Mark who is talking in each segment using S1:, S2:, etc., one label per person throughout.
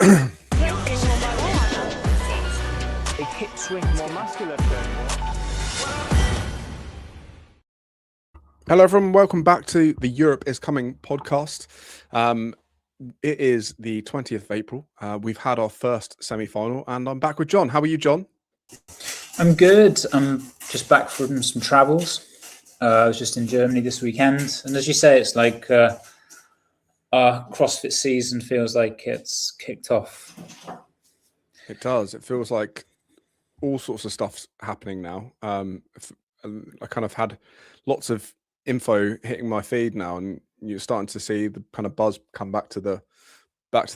S1: A hip swing, more muscular turn.
S2: Hello, everyone. Welcome back to the Europe is Coming podcast. It is the 20th of April. We've had our first semi-final, and I'm back with John. How are you, John?
S3: I'm good. I'm just back from some travels. I was just in Germany this weekend, and as you say, it's like our CrossFit season feels like it's kicked off.
S2: It does. It feels like all sorts of stuff's happening now. I kind of had lots of info hitting my feed now, and you're starting to see the kind of buzz come back to the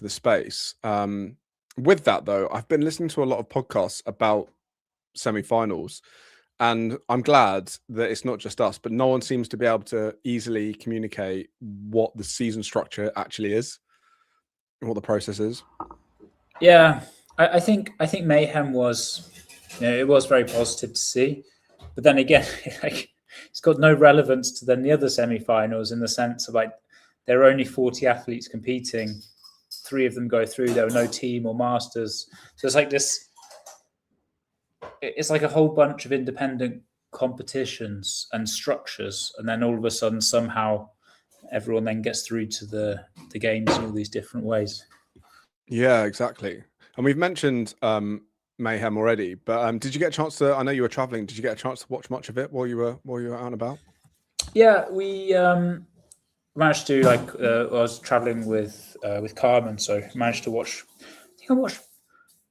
S2: space. With that, though, I've been listening to a lot of podcasts about semi-finals, and I'm glad that it's not just us, but no one seems to be able to easily communicate what the season structure actually is, what the process is.
S3: Yeah, I think Mayhem was, it was very positive to see, but then again, it's got no relevance to then the other semi-finals in the sense of like there are only 40 athletes competing, 3 of them go through. There were no team or masters, so it's like this. It's like a whole bunch of independent competitions and structures, and then all of a sudden, somehow, everyone then gets through to the games in all these different ways.
S2: Yeah, exactly. And we've mentioned Mayhem already, but did you get a chance to? I know you were traveling. Did you get a chance to watch much of it while you were out and about?
S3: Yeah, we managed to I was traveling with Carmen, so managed to watch. I think I watched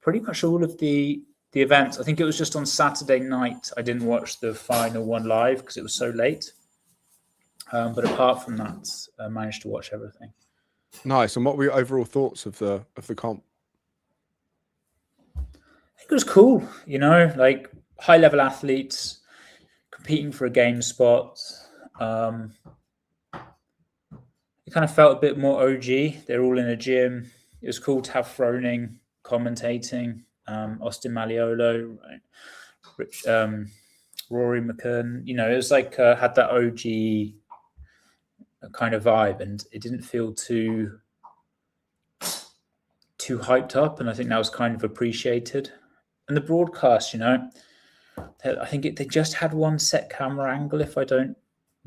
S3: pretty much all of the events. I think it was just on Saturday night I didn't watch the final one live because it was so late. But apart from that, I managed to watch everything.
S2: Nice. And what were your overall thoughts of the comp?
S3: I think it was cool, like high level athletes competing for a game spot. It kind of felt a bit more OG. They're all in a gym. It was cool to have Froning commentating. Austin Malleolo, Rich, Rory McKern. It was like had that OG kind of vibe, and it didn't feel too hyped up. And I think that was kind of appreciated. And the broadcast, I think they just had one set camera angle, if I don't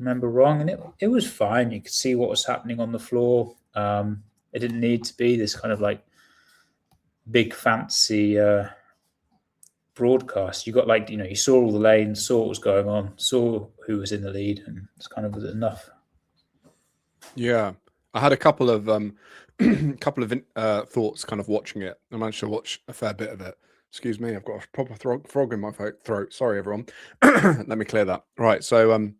S3: remember wrong, and it was fine. You could see what was happening on the floor. It didn't need to be this kind of like big fancy broadcast. You got you saw all the lanes, saw what was going on, saw who was in the lead, and it's kind of enough.
S2: Yeah, I had a couple of thoughts kind of watching it. I managed to watch a fair bit of it. Excuse me, I've got a proper frog in my throat. Sorry, everyone. Let me clear that. Right, so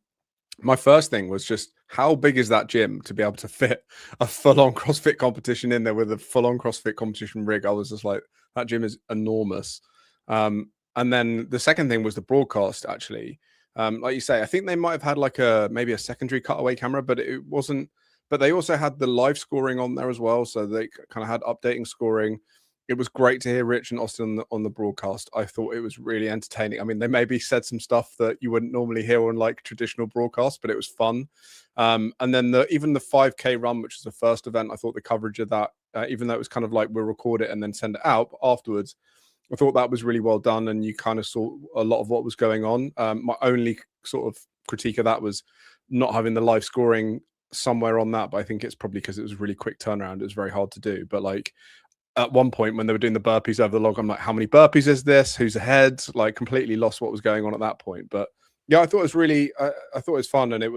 S2: my first thing was just how big is that gym to be able to fit a full-on CrossFit competition in there with a full-on CrossFit competition rig? I was just like, that gym is enormous. And then the second thing was the broadcast, actually. Like you say, I think they might have had like maybe a secondary cutaway camera, but it wasn't. But they also had the live scoring on there as well, so they kind of had updating scoring. It was great to hear Rich and Austin on the broadcast. I thought it was really entertaining. I mean, they maybe said some stuff that you wouldn't normally hear on like traditional broadcasts, but it was fun. And then even the 5K run, which was the first event, I thought the coverage of that, even though it was kind of like we'll record it and then send it out afterwards, I thought that was really well done, and you kind of saw a lot of what was going on. My only sort of critique of that was not having the live scoring somewhere on that, but I think it's probably because it was a really quick turnaround. It was very hard to do. But like at one point when they were doing the burpees over the log, I'm like, how many burpees is this? Who's ahead? Like completely lost what was going on at that point. But yeah, I thought it was really, I thought it was fun, and it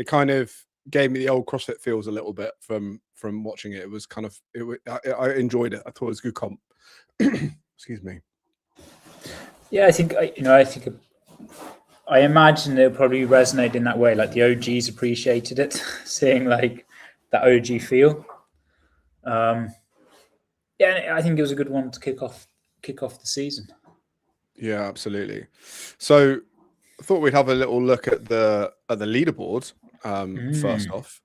S2: kind of gave me the old CrossFit feels a little bit from watching it. It was kind of, I enjoyed it. I thought it was a good comp. Excuse me.
S3: Yeah, I imagine it'll probably resonate in that way. Like the OGs appreciated it, seeing like that OG feel. Yeah, I think it was a good one to kick off the season.
S2: Yeah, absolutely. So I thought we'd have a little look at the leaderboard first off.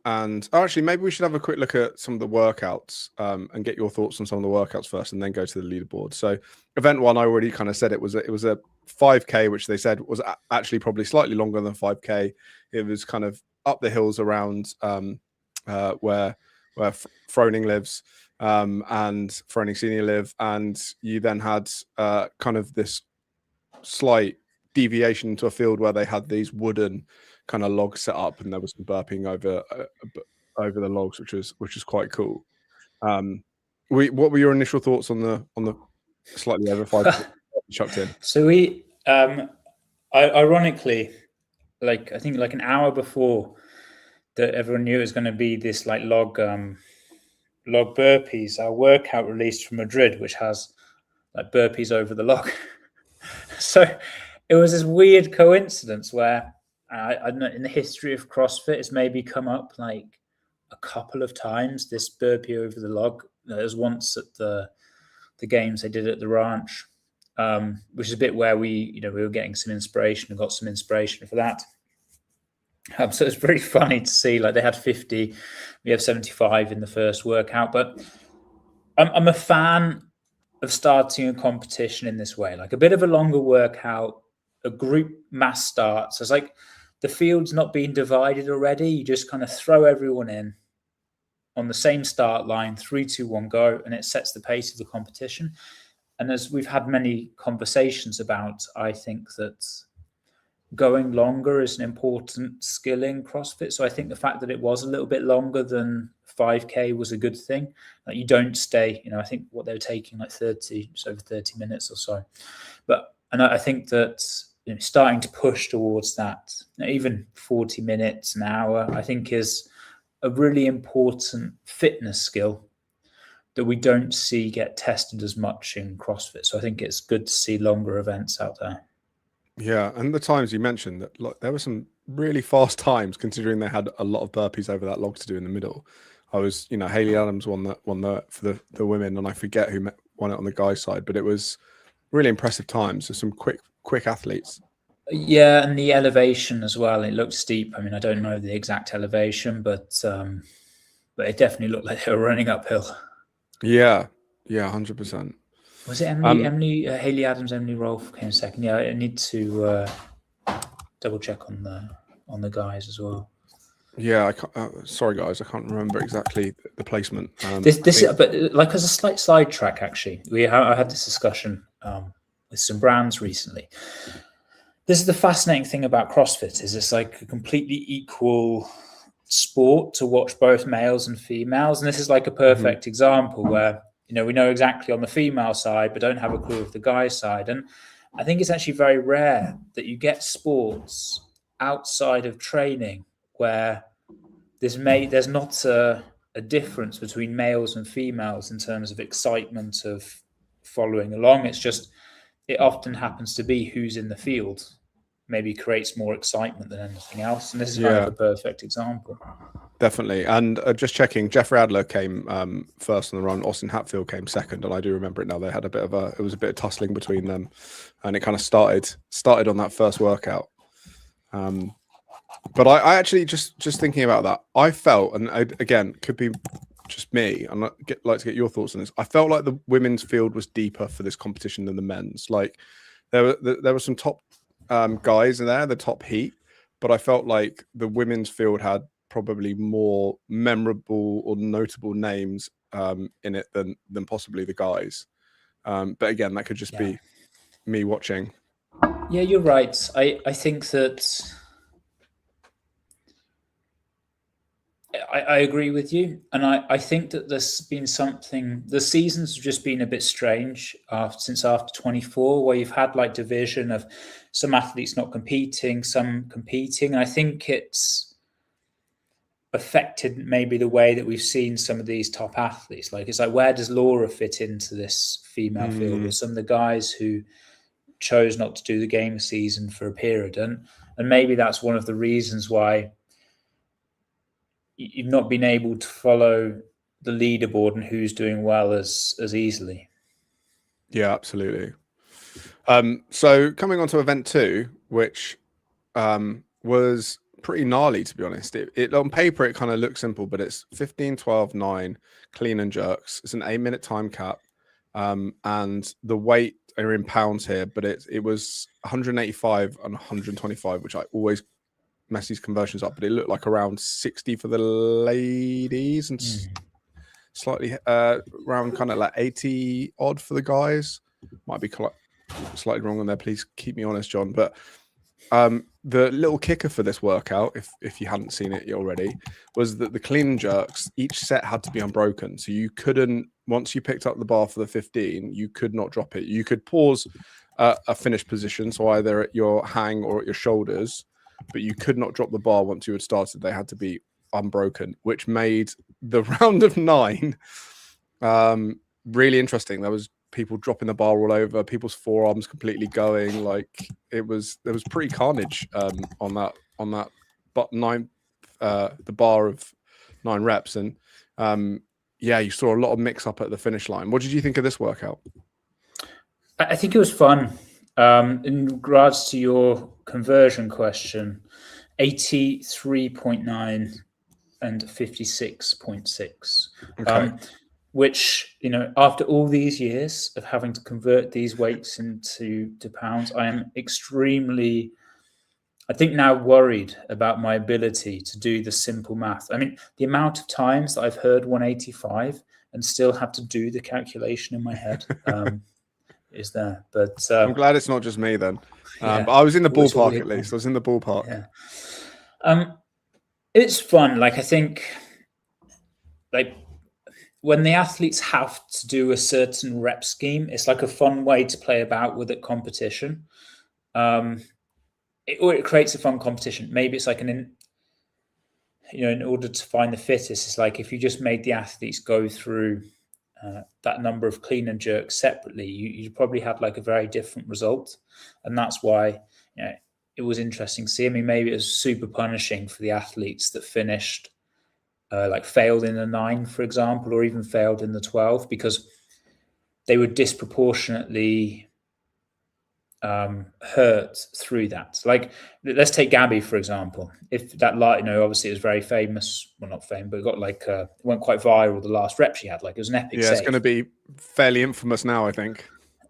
S2: And actually, maybe we should have a quick look at some of the workouts and get your thoughts on some of the workouts first, and then go to the leaderboard. So, event one, I already kind of said it was a 5K, which they said was actually probably slightly longer than 5K. It was kind of up the hills around where where Froning lives, and Froning Senior live, and you then had kind of this slight deviation into a field where they had these wooden kind of logs set up, and there was some burping over the logs, which is quite cool. What were your initial thoughts on the slightly over 5 chucked in?
S3: So we, ironically, I think an hour before that everyone knew it was going to be this like log burpees, our workout released from Madrid, which has like burpees over the log. So it was this weird coincidence where I don't know, in the history of CrossFit, it's maybe come up like a couple of times, this burpee over the log. There was once at the games they did at the ranch, which is a bit where we were getting some inspiration and got some inspiration for that. So it's pretty funny to see, like, they had 50, we have 75 in the first workout. But I'm a fan of starting a competition in this way, like a bit of a longer workout, a group mass start. So it's like the field's not being divided already. You just kind of throw everyone in on the same start line, 3, 2, 1, go, and it sets the pace of the competition. And as we've had many conversations about, I think that going longer is an important skill in CrossFit. So I think the fact that it was a little bit longer than 5K was a good thing. Like, you don't stay, I think what they were taking like 30, just over 30 minutes or so. And I think that starting to push towards that, even 40 minutes, an hour, I think is a really important fitness skill that we don't see get tested as much in CrossFit. So I think it's good to see longer events out there.
S2: Yeah, and the times you mentioned that, like, there were some really fast times considering they had a lot of burpees over that log to do in the middle. I was, Haley Adams won that for the women, and I forget who won it on the guys' side, but it was really impressive times. So some quick athletes.
S3: Yeah, and the elevation as well. It looked steep. I mean, I don't know the exact elevation, but it definitely looked like they were running uphill.
S2: Yeah, 100%.
S3: Was it Emily Haley Adams, Emily Rolfe came second? Yeah, I need to double check on the guys as well.
S2: Yeah, sorry guys, I can't remember exactly the placement.
S3: But like, as a slight sidetrack, actually, I had this discussion with some brands recently. This is the fascinating thing about CrossFit, is it's like a completely equal sport to watch both males and females, and this is like a perfect example where we know exactly on the female side, but don't have a clue of the guy side. And I think it's actually very rare that you get sports outside of training where there's not a difference between males and females in terms of excitement of following along. It's just, it often happens to be who's in the field maybe creates more excitement than anything else. And this is kind of a perfect example.
S2: Definitely. And just checking, Jeffrey Adler came first on the run. Austin Hatfield came second. And I do remember it now. They had it was a bit of tussling between them. And it kind of started on that first workout. But I actually, just thinking about that, I felt, and again, could be just me, and I'd like to get your thoughts on this. I felt like the women's field was deeper for this competition than the men's. Like, there were some top guys in there, the top heat, but I felt like the women's field had probably more memorable or notable names in it than possibly the guys. But again, that could just be me watching.
S3: Yeah, you're right. I think that I agree with you. And I think that there's been the seasons have just been a bit strange since after 24, where you've had like division of some athletes not competing, some competing. And I think it's affected maybe the way that we've seen some of these top athletes. Like, it's like, where does Laura fit into this female field, or some of the guys who chose not to do the game season for a period? And maybe that's one of the reasons why you've not been able to follow the leaderboard and who's doing well as easily.
S2: Yeah, absolutely. So coming on to event 2, which was pretty gnarly, to be honest. It on paper, it kind of looks simple, but it's 15, 12, 9 clean and jerks. It's an 8-minute time cap. And the weight are in pounds here, but it was 185 and 125, which I always mess these conversions up, but it looked like around 60 for the ladies and slightly around kind of like 80 odd for the guys. Might be slightly wrong on there. Please keep me honest, John. But the little kicker for this workout, if you hadn't seen it already, was that the clean and jerks, each set had to be unbroken. So you couldn't, once you picked up the bar for the 15, you could not drop it. You could pause a finished position, so either at your hang or at your shoulders, but you could not drop the bar once you had started. They had to be unbroken, which made the round of 9 really interesting. There was people dropping the bar all over, people's forearms completely going. Like there was pretty carnage on that but 9 the bar of 9 reps. And yeah, you saw a lot of mix up at the finish line. What did you think of this workout?
S3: I think it was fun. In regards to your conversion question, 83.9 and 56.6.
S2: Okay.
S3: Which, after all these years of having to convert these weights into pounds, I am extremely, I think, now worried about my ability to do the simple math. I mean, the amount of times that I've heard 185 and still have to do the calculation in my head is there. But
S2: I'm glad it's not just me then.
S3: Yeah,
S2: but I was in the ballpark at least. I was in the ballpark.
S3: Yeah. It's fun. Like, I think, like, when the athletes have to do a certain rep scheme, it's like a fun way to play about with at competition. It creates a fun competition. Maybe it's like in order to find the fittest, it's like if you just made the athletes go through that number of clean and jerks separately, you probably had like a very different result. And that's why it was interesting to see. I mean, maybe it was super punishing for the athletes that finished like failed in the 9, for example, or even failed in the 12, because they were disproportionately hurt through that. Like, let's take Gabby, for example. If that, obviously it was very famous, well, not famous, but it got like, it went quite viral, the last rep she had. Like, it was an epic save.
S2: It's going to be fairly infamous now, I think.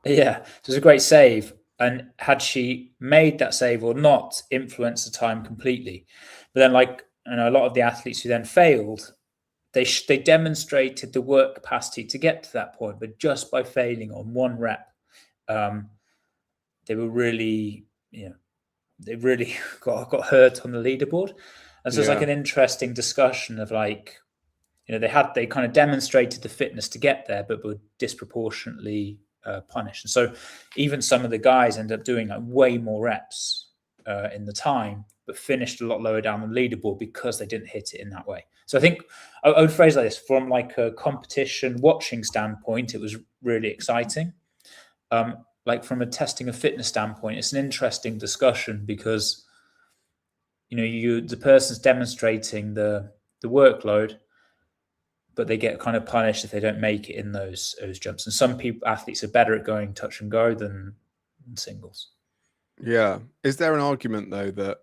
S3: Yeah, so it was a great save. And had she made that save or not, influenced the time completely. But then, like, a lot of the athletes who then failed, they demonstrated the work capacity to get to that point, but just by failing on 1 rep, they were really, they really got hurt on the leaderboard. And so it's like an interesting discussion of like, they kind of demonstrated the fitness to get there, but were disproportionately punished. And so even some of the guys ended up doing like way more reps in the time, but finished a lot lower down the leaderboard because they didn't hit it in that way. So I think I would phrase it like this: from like a competition watching standpoint, it was really exciting. Like from a testing of fitness standpoint, it's an interesting discussion because the person's demonstrating the workload, but they get kind of punished if they don't make it in those jumps. And some athletes are better at going touch and go than singles.
S2: Yeah. Is there an argument though that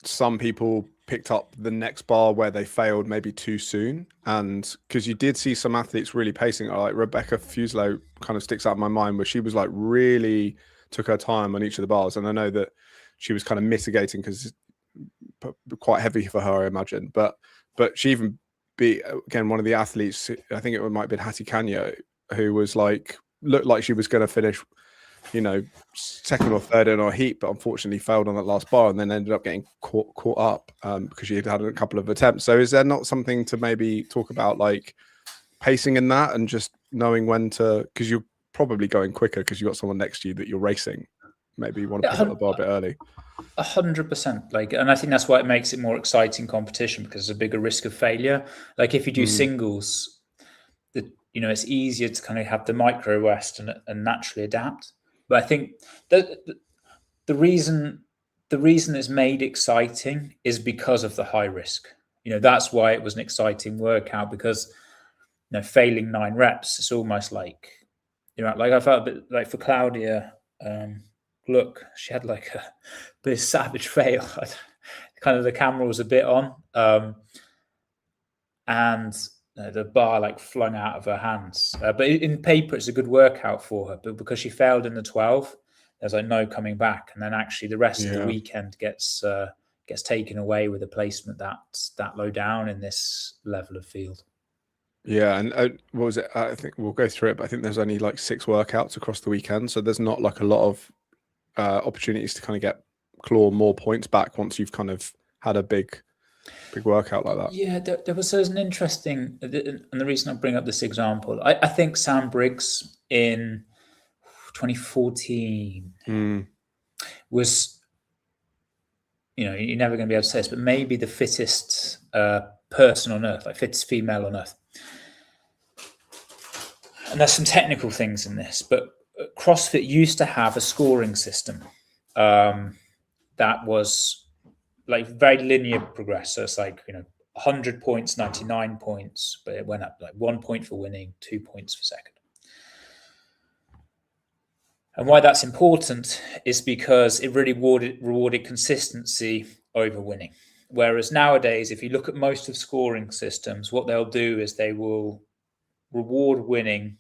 S2: some people picked up the next bar where they failed maybe too soon? And because you did see some athletes really pacing, like Rebecca Fuslow kind of sticks out in my mind, where she was like really took her time on each of the bars. And I know that she was kind of mitigating because quite heavy for her, I imagine. But she even beat, again, one of the athletes, I think it might have been Hattie Canyo, who was like, looked like she was going to finish, second or third in our heat, but unfortunately failed on that last bar and then ended up getting caught up because she had a couple of attempts. So is there not something to maybe talk about, like pacing in that and just knowing when to, because you're probably going quicker because you've got someone next to you that you're racing. Maybe you want to pick up the bar a bit early.
S3: 100%. Like, and I think that's why it makes it more exciting competition, because there's a bigger risk of failure. Like if you do singles, it's easier to kind of have the micro rest and naturally adapt. But I think that the reason it's made exciting is because of the high risk. That's why it was an exciting workout, because failing 9 reps, it's almost like like I felt a bit like for Claudia. Look, she had like a bit of savage fail. Kind of the camera was a bit on, and the bar like flung out of her hands. But in paper, it's a good workout for her. But because she failed in the 12, there's like no coming back. And then actually the rest of the weekend gets gets taken away with a placement that's that low down in this level of field.
S2: Yeah, and what was it? I think we'll go through it, but I think there's only like 6 workouts across the weekend, so there's not like a lot of opportunities to kind of claw more points back once you've kind of had a big workout like that.
S3: Yeah, there was an interesting, and the reason I bring up this example, I think Sam Briggs in 2014 was, you're never going to be able to say this, but maybe the fittest person on earth, like fittest female on earth. And there's some technical things in this, but CrossFit used to have a scoring system that was like very linear progress. So it's like, 100 points, 99 points, but it went up like 1 point for winning, 2 points for second. And why that's important is because it really rewarded consistency over winning. Whereas nowadays, if you look at most of scoring systems, what they'll do is they will reward winning.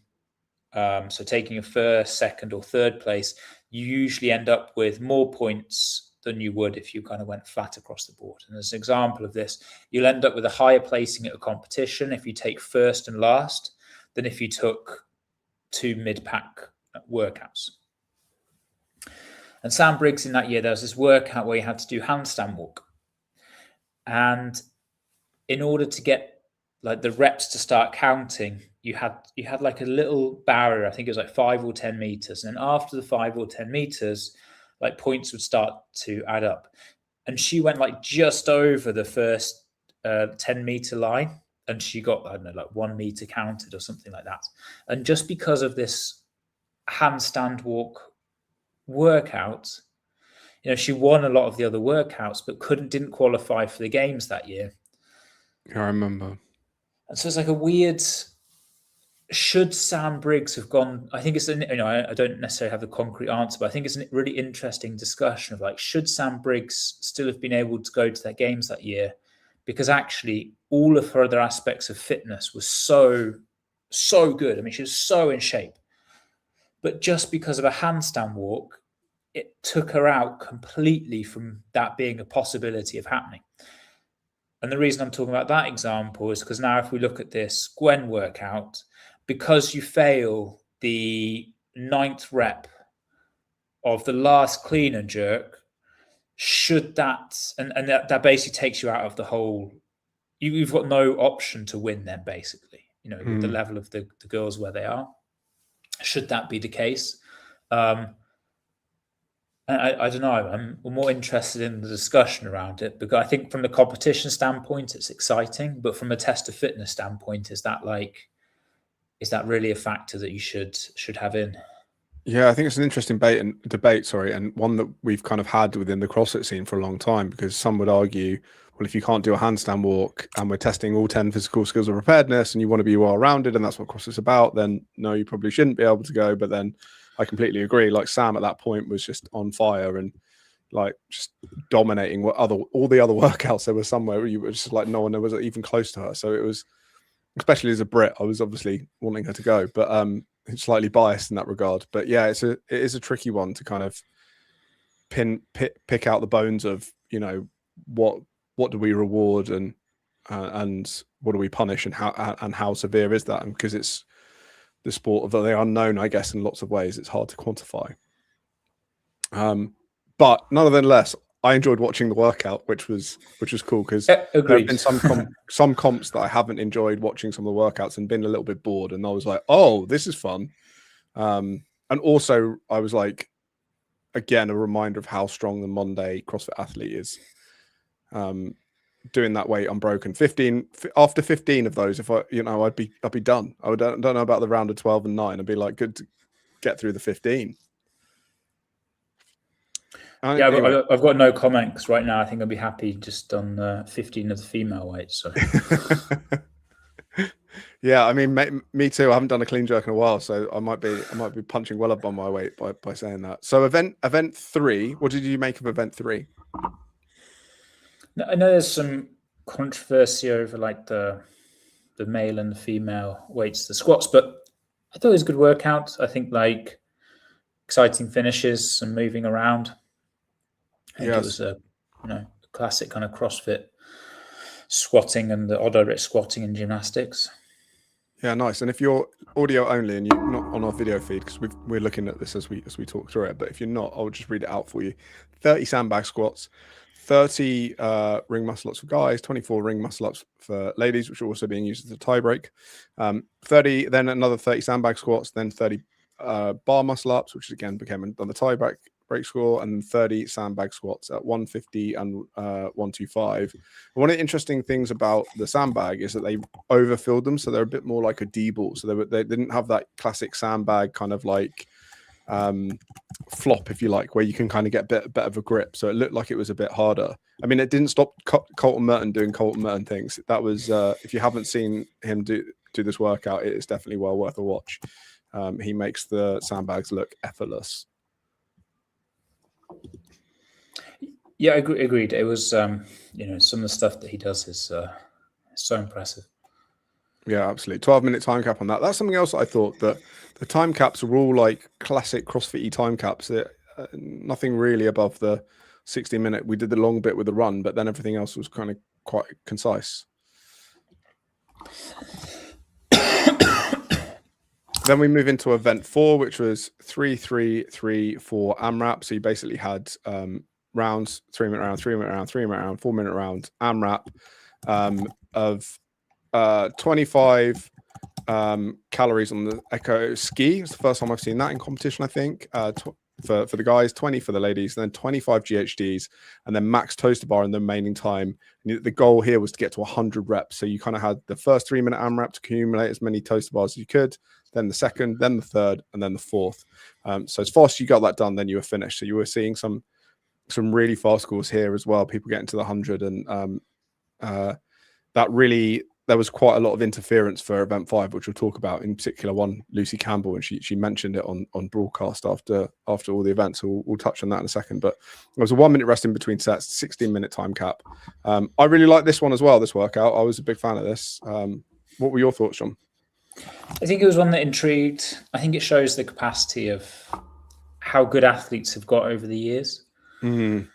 S3: So taking a first, second, or third place, you usually end up with more points than you would if you kind of went flat across the board. And as an example of this, you'll end up with a higher placing at a competition if you take first and last than if you took 2 mid-pack workouts. And Sam Briggs in that year, there was this workout where you had to do handstand walk. And in order to get like the reps to start counting, you had like a little barrier. I think it was like 5 or 10 meters. And after the 5 or 10 meters, like points would start to add up. And she went like just over the first 10-meter line. And she got, I don't know, like 1 meter counted or something like that. And just because of this handstand walk workout, she won a lot of the other workouts, but didn't qualify for the games that year.
S2: Yeah, I remember.
S3: And so it's like a weird, should Sam Briggs have gone? I think it's I don't necessarily have the concrete answer, but I think it's a really interesting discussion of like, should Sam Briggs still have been able to go to their games that year? Because actually all of her other aspects of fitness was so good. I mean, she was so in shape, but just because of a handstand walk, it took her out completely from that being a possibility of happening. And the reason I'm talking about that example is because now if we look at this Gwen workout, because you fail the 9th rep of the last clean and jerk, should that, and that basically takes you out of the whole, you've got no option to win then basically, with the level of the girls where they are. Should that be the case? I don't know. I'm more interested in the discussion around it because I think from the competition standpoint, it's exciting, but from a test of fitness standpoint, is that really a factor that you should have in?
S2: Yeah, I think it's an interesting debate, and one that we've kind of had within the CrossFit scene for a long time, because some would argue, well, if you can't do a handstand walk and we're testing all 10 physical skills of preparedness and you want to be well-rounded and that's what CrossFit's about, then no, you probably shouldn't be able to go. But then I completely agree. Like Sam at that point was just on fire and like just dominating all the other workouts. There was somewhere where you were just like, no one was even close to her. So it was, especially as a Brit, I was obviously wanting her to go, but slightly biased in that regard. But yeah, it is a tricky one to kind of pick out the bones of, what do we reward and what do we punish and how severe is that? And because it's the sport of the unknown, I guess, in lots of ways, it's hard to quantify. But nonetheless, I enjoyed watching the workout, which was cool because there have been some comps that I haven't enjoyed watching some of the workouts and been a little bit bored. And I was like, oh, this is fun. And also I was like, again, a reminder of how strong the Monday CrossFit athlete is. Doing that weight unbroken, 15 after 15 of those, if I'd be done. I don't know about the round of 12 and 9. I'd be like, good to get through the 15.
S3: Anyway. I've got no comment because right now I think I'd be happy just on 15 of the female weight. So
S2: yeah, I mean, me too. I haven't done a clean jerk in a while, so I might be punching well up on my weight by saying that. So event 3, what did you make of event 3?
S3: I know there's some controversy over like the male and the female weights, the squats, but I thought it was a good workout. I think like exciting finishes and moving around. I think it was a classic kind of CrossFit squatting and the odd direct squatting and gymnastics.
S2: Yeah, nice. And if you're audio only and you're not on our video feed, because we're looking at this as we talk through it, but if you're not, I'll just read it out for you. 30 sandbag squats, 30 ring muscle ups for guys, 24 ring muscle ups for ladies, which are also being used as a tie break. 30, then another 30 sandbag squats, then 30 bar muscle ups, which again became another tie break score, and 30 sandbag squats at 150 and 125. One of the interesting things about the sandbag is that they overfilled them, so they're a bit more like a D-ball. So they didn't have that classic sandbag kind of like flop, if you like, where you can kind of get a bit of a grip. So it looked like it was a bit harder. I mean, it didn't stop Colton Merton doing Colton Merton things. That was if you haven't seen him do this workout, it is definitely well worth a watch. He makes the sandbags look effortless.
S3: Yeah, agreed. It was, some of the stuff that he does is so impressive.
S2: Yeah, absolutely. 12-minute time cap on that. That's something else I thought, that the time caps are all like classic CrossFit-y time caps. Nothing really above the 60-minute. We did the long bit with the run, but then everything else was kind of quite concise. Then we move into event 4, which was 3-3-3-4 AMRAP. So you basically had rounds, 3-minute round, 3-minute round, 3-minute round, 4-minute round, AMRAP of 25 calories on the Echo Ski. It's the first time I've seen that in competition, I think, for the guys, 20 for the ladies, and then 25 GHDs, and then max toaster bar in the remaining time. And the goal here was to get to 100 reps. So you kind of had the first 3-minute AMRAP to accumulate as many toaster bars as you could, then the second, then the third, and then the fourth. So as fast as you got that done, then you were finished. So you were seeing some really fast scores here as well, people getting to the 100, and that really, there was quite a lot of interference for event 5, which we'll talk about, in particular one, Lucy Campbell, and she mentioned it on broadcast after all the events. So we'll touch on that in a second. But there was a 1-minute rest in between sets, 16-minute time cap. I really like this one as well, this workout. I was a big fan of this. What were your thoughts, John?
S3: I think it was one that intrigued. I think it shows the capacity of how good athletes have got over the years.
S2: Mm-hmm.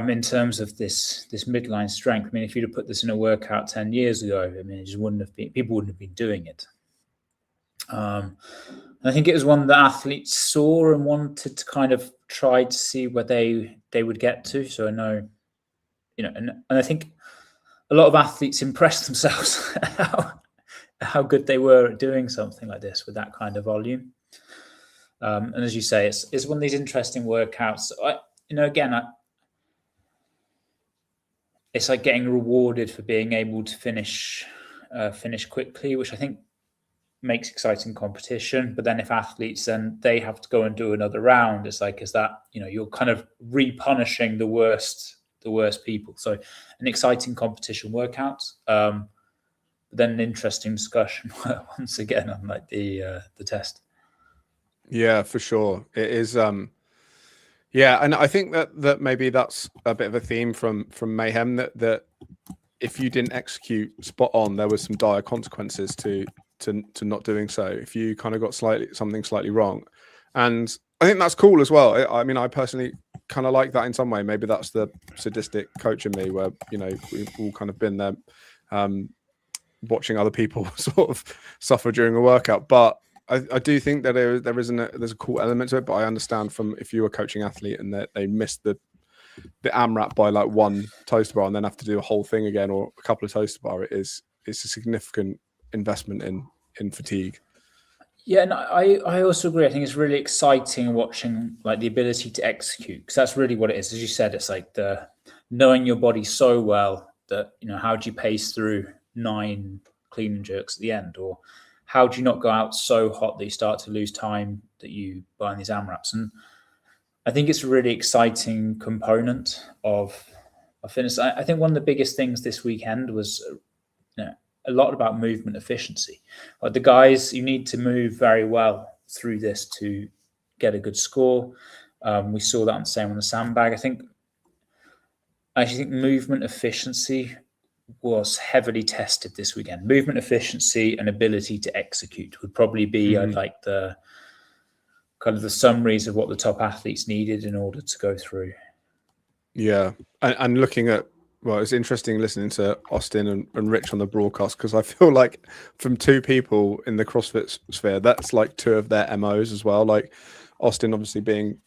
S3: In terms of this midline strength. I mean, if you'd have put this in a workout 10 years ago, I mean, it just wouldn't have been, people wouldn't have been doing it. And I think it was one that athletes saw and wanted to kind of try to see where they would get to. So I know, and I think a lot of athletes impressed themselves how good they were at doing something like this with that kind of volume. And as you say, it's one of these interesting workouts. It's like getting rewarded for being able to finish quickly, which I think makes exciting competition. But then if athletes, then they have to go and do another round, it's like, is that, you're kind of repunishing the worst people. So an exciting competition workout, but then an interesting discussion once again on like the test. Yeah,
S2: for sure. It is. Yeah, and I think that maybe that's a bit of a theme from Mayhem, that if you didn't execute spot on, there was some dire consequences to not doing so. If you kind of got something slightly wrong, and I think that's cool as well. I mean, I personally kind of like that in some way. Maybe that's the sadistic coach in me, where we've all kind of been there, watching other people sort of suffer during a workout, but I do think that there's a cool element to it, but I understand from if you were a coaching athlete and that they missed the AMRAP by like one toaster bar and then have to do a whole thing again or a couple of toaster bar, it's a significant investment in fatigue.
S3: Yeah, and I also agree. I think it's really exciting watching like the ability to execute, because that's really what it is. As you said, it's like the knowing your body so well that how do you pace through 9 clean and jerks at the end, or how do you not go out so hot that you start to lose time that you burn these AMRAPs? And I think it's a really exciting component of fitness. I think one of the biggest things this weekend was a lot about movement efficiency. Like the guys, you need to move very well through this to get a good score. We saw that on the same on the sandbag. I actually think movement efficiency was heavily tested this weekend. Movement efficiency and ability to execute would probably be like the kind of the summaries of what the top athletes needed in order to go through.
S2: Yeah, and looking at Well, it's interesting listening to Austin and Rich on the broadcast, because I feel like from two people in the CrossFit sphere, that's like two of their MOs as well. Like Austin obviously being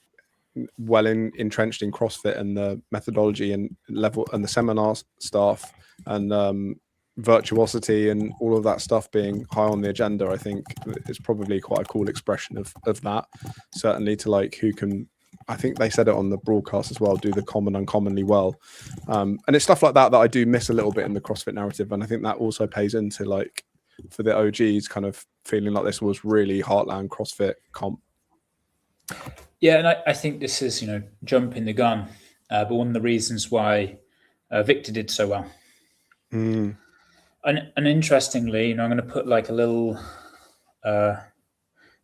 S2: well entrenched in CrossFit and the methodology and level and the seminar staff and virtuosity and all of that stuff being high on the agenda. I think it's probably quite a cool expression of that. Certainly to like who can, I think they said it on the broadcast as well, do the common uncommonly well. And it's stuff like that that I do miss a little bit in the CrossFit narrative. And I think that also pays into like for the OGs kind of feeling like this was really heartland CrossFit comp.
S3: Yeah, and I think this is, jumping the gun, but one of the reasons why Victor did so well.
S2: Mm.
S3: And interestingly, I'm going to put like a little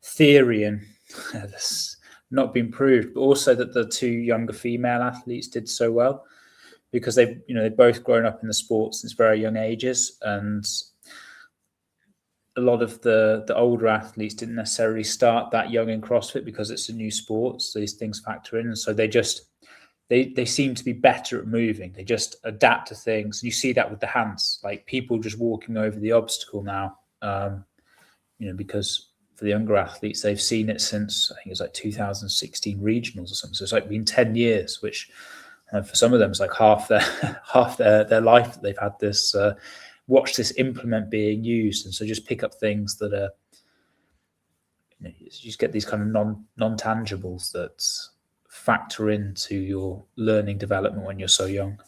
S3: theory in that's not been proved, but also that the two younger female athletes did so well because they've both grown up in the sport since very young ages, and a lot of the older athletes didn't necessarily start that young in CrossFit because it's a new sport. So these things factor in. And so they seem to be better at moving. They just adapt to things. You see that with the hands, like people just walking over the obstacle now, because for the younger athletes, they've seen it since, I think it's like 2016 regionals or something. So it's like been 10 years, which for some of them is like half their life that they've had this, watch this implement being used. And so just pick up things that are, you just get these kind of non-tangibles that factor into your learning development when you're so young.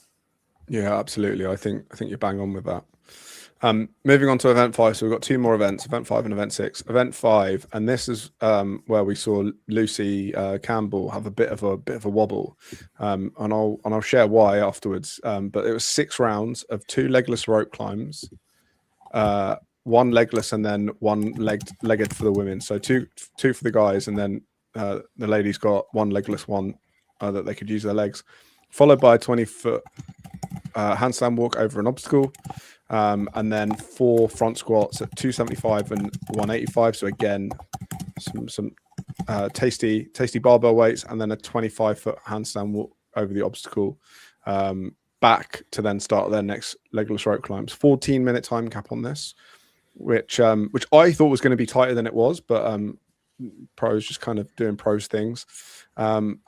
S2: Yeah, absolutely. I think you're bang on with that. Moving on to event 5. So we've got two more events, event 5 and event 6. Event 5, and this is where we saw Lucy Campbell have a bit of a wobble, and I'll share why afterwards. But it was 6 rounds of 2 legless rope climbs, 1 legless, and then 1 legged for the women. So two for the guys, and then the ladies got 1 legless one that they could use their legs, followed by a 20-foot handstand walk over an obstacle. And then 4 front squats at 275 and 185. So again, some tasty barbell weights, and then a 25-foot handstand walk over the obstacle, back to then start their next legless rope climbs. 14-minute time cap on this, which I thought was going to be tighter than it was, but pros just kind of doing pros things. And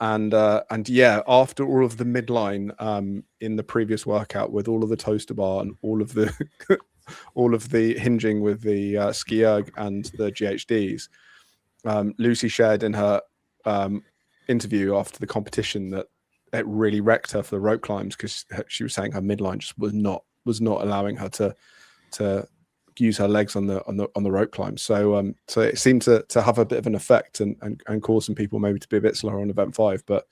S2: yeah, after all of the midline in the previous workout with all of the toaster bar and all of the all of the hinging with the ski erg and the GHDs, Lucy shared in her interview after the competition that it really wrecked her for the rope climbs, because she was saying her midline just was not allowing her to use her legs on the rope climb. So it seemed to have a bit of an effect and cause some people maybe to be a bit slower on event 5, but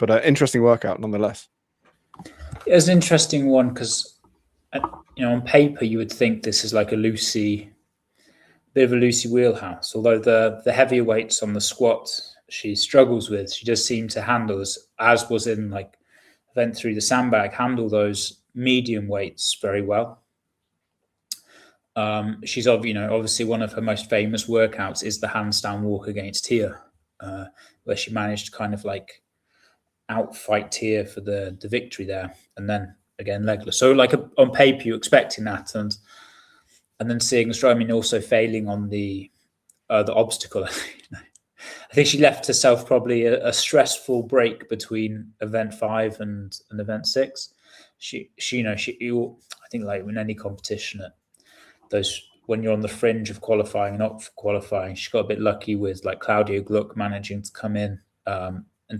S2: an interesting workout nonetheless.
S3: It was an interesting one because on paper you would think this is like a Lucy, bit of a Lucy wheelhouse, although the heavier weights on the squat she struggles with. She does seem to handle, as was in like event 3, the sandbag, handle those medium weights very well. She's obviously one of her most famous workouts is the handstand walk against Tia, where she managed to kind of like outfight Tia for the victory there, and then again legless. So like on paper you're expecting that, and then seeing Australia, also failing on the obstacle. I think she left herself probably a stressful break between event 5 and event 6. She I think like in any competition at those, when you're on the fringe of qualifying and not qualifying, she got a bit lucky with like Claudia Gluck managing to come in and